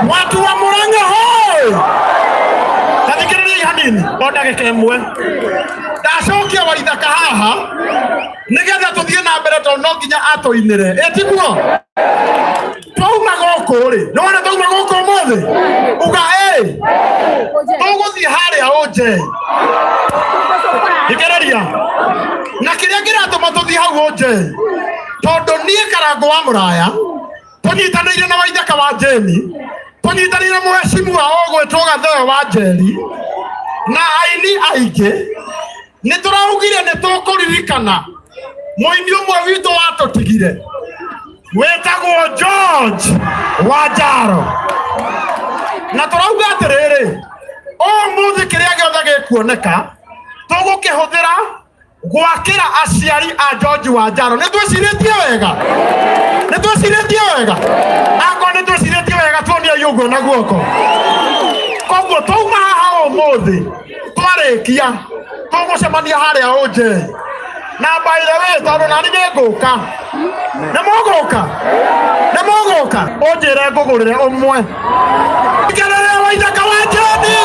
Watu wa Murang'a hoi! Tathikiriria hanini ndagika imwe ndacokia Waithaka haha nigetha tuthie na mbere tondu no nginya atuinire etiguo twauma guku ri nona twauma guku muthi uga tuguthie haria uje ikiriria na kiria kiratuma tuthie hau uje tondu nie Karango wa Muraya tunyitanire na Waithaka wa Jeni tunyitanire muheshimu wa ogwetwo Gatheo wa Njeri na aini aingi ni turaugire ni tukuririkana muini umwe witu watutigire wetagwo George Wanjaro na turauga atiriri umuthi kiria giothe gikuoneka tugukihuthira gwakira aciari a George Wanjaro ni twiciritie wega ako ni twiciritie wega tuonie yugo na guoko koguo twauma haha umuthi twarikia tugucemania haria uje na by the way tondu nani niguka nimuguka unjire ngugurire umwe ikerere Waithaka wa Jeni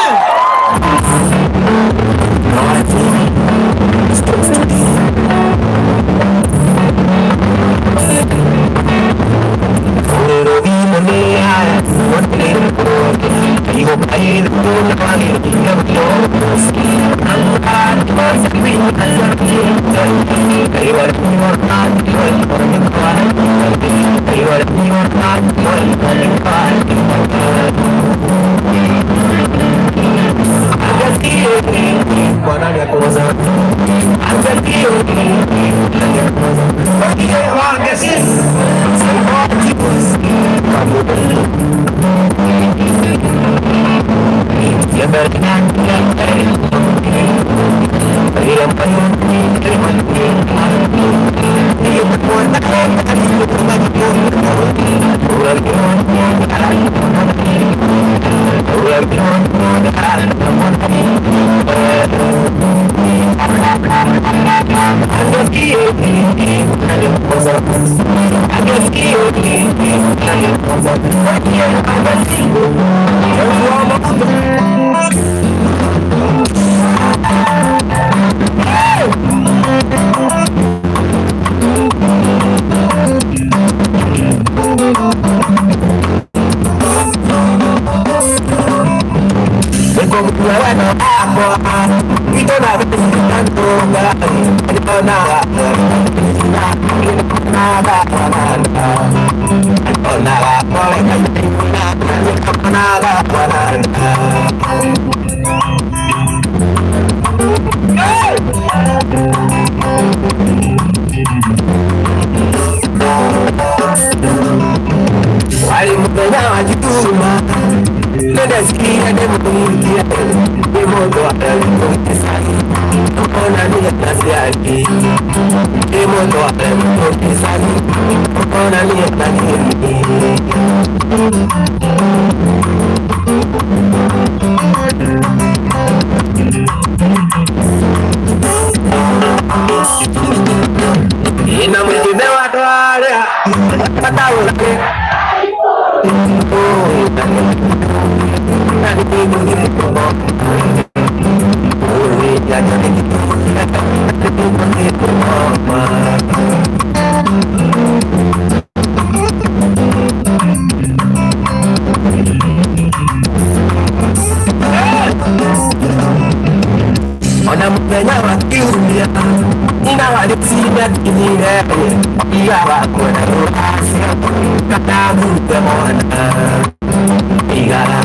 Igara,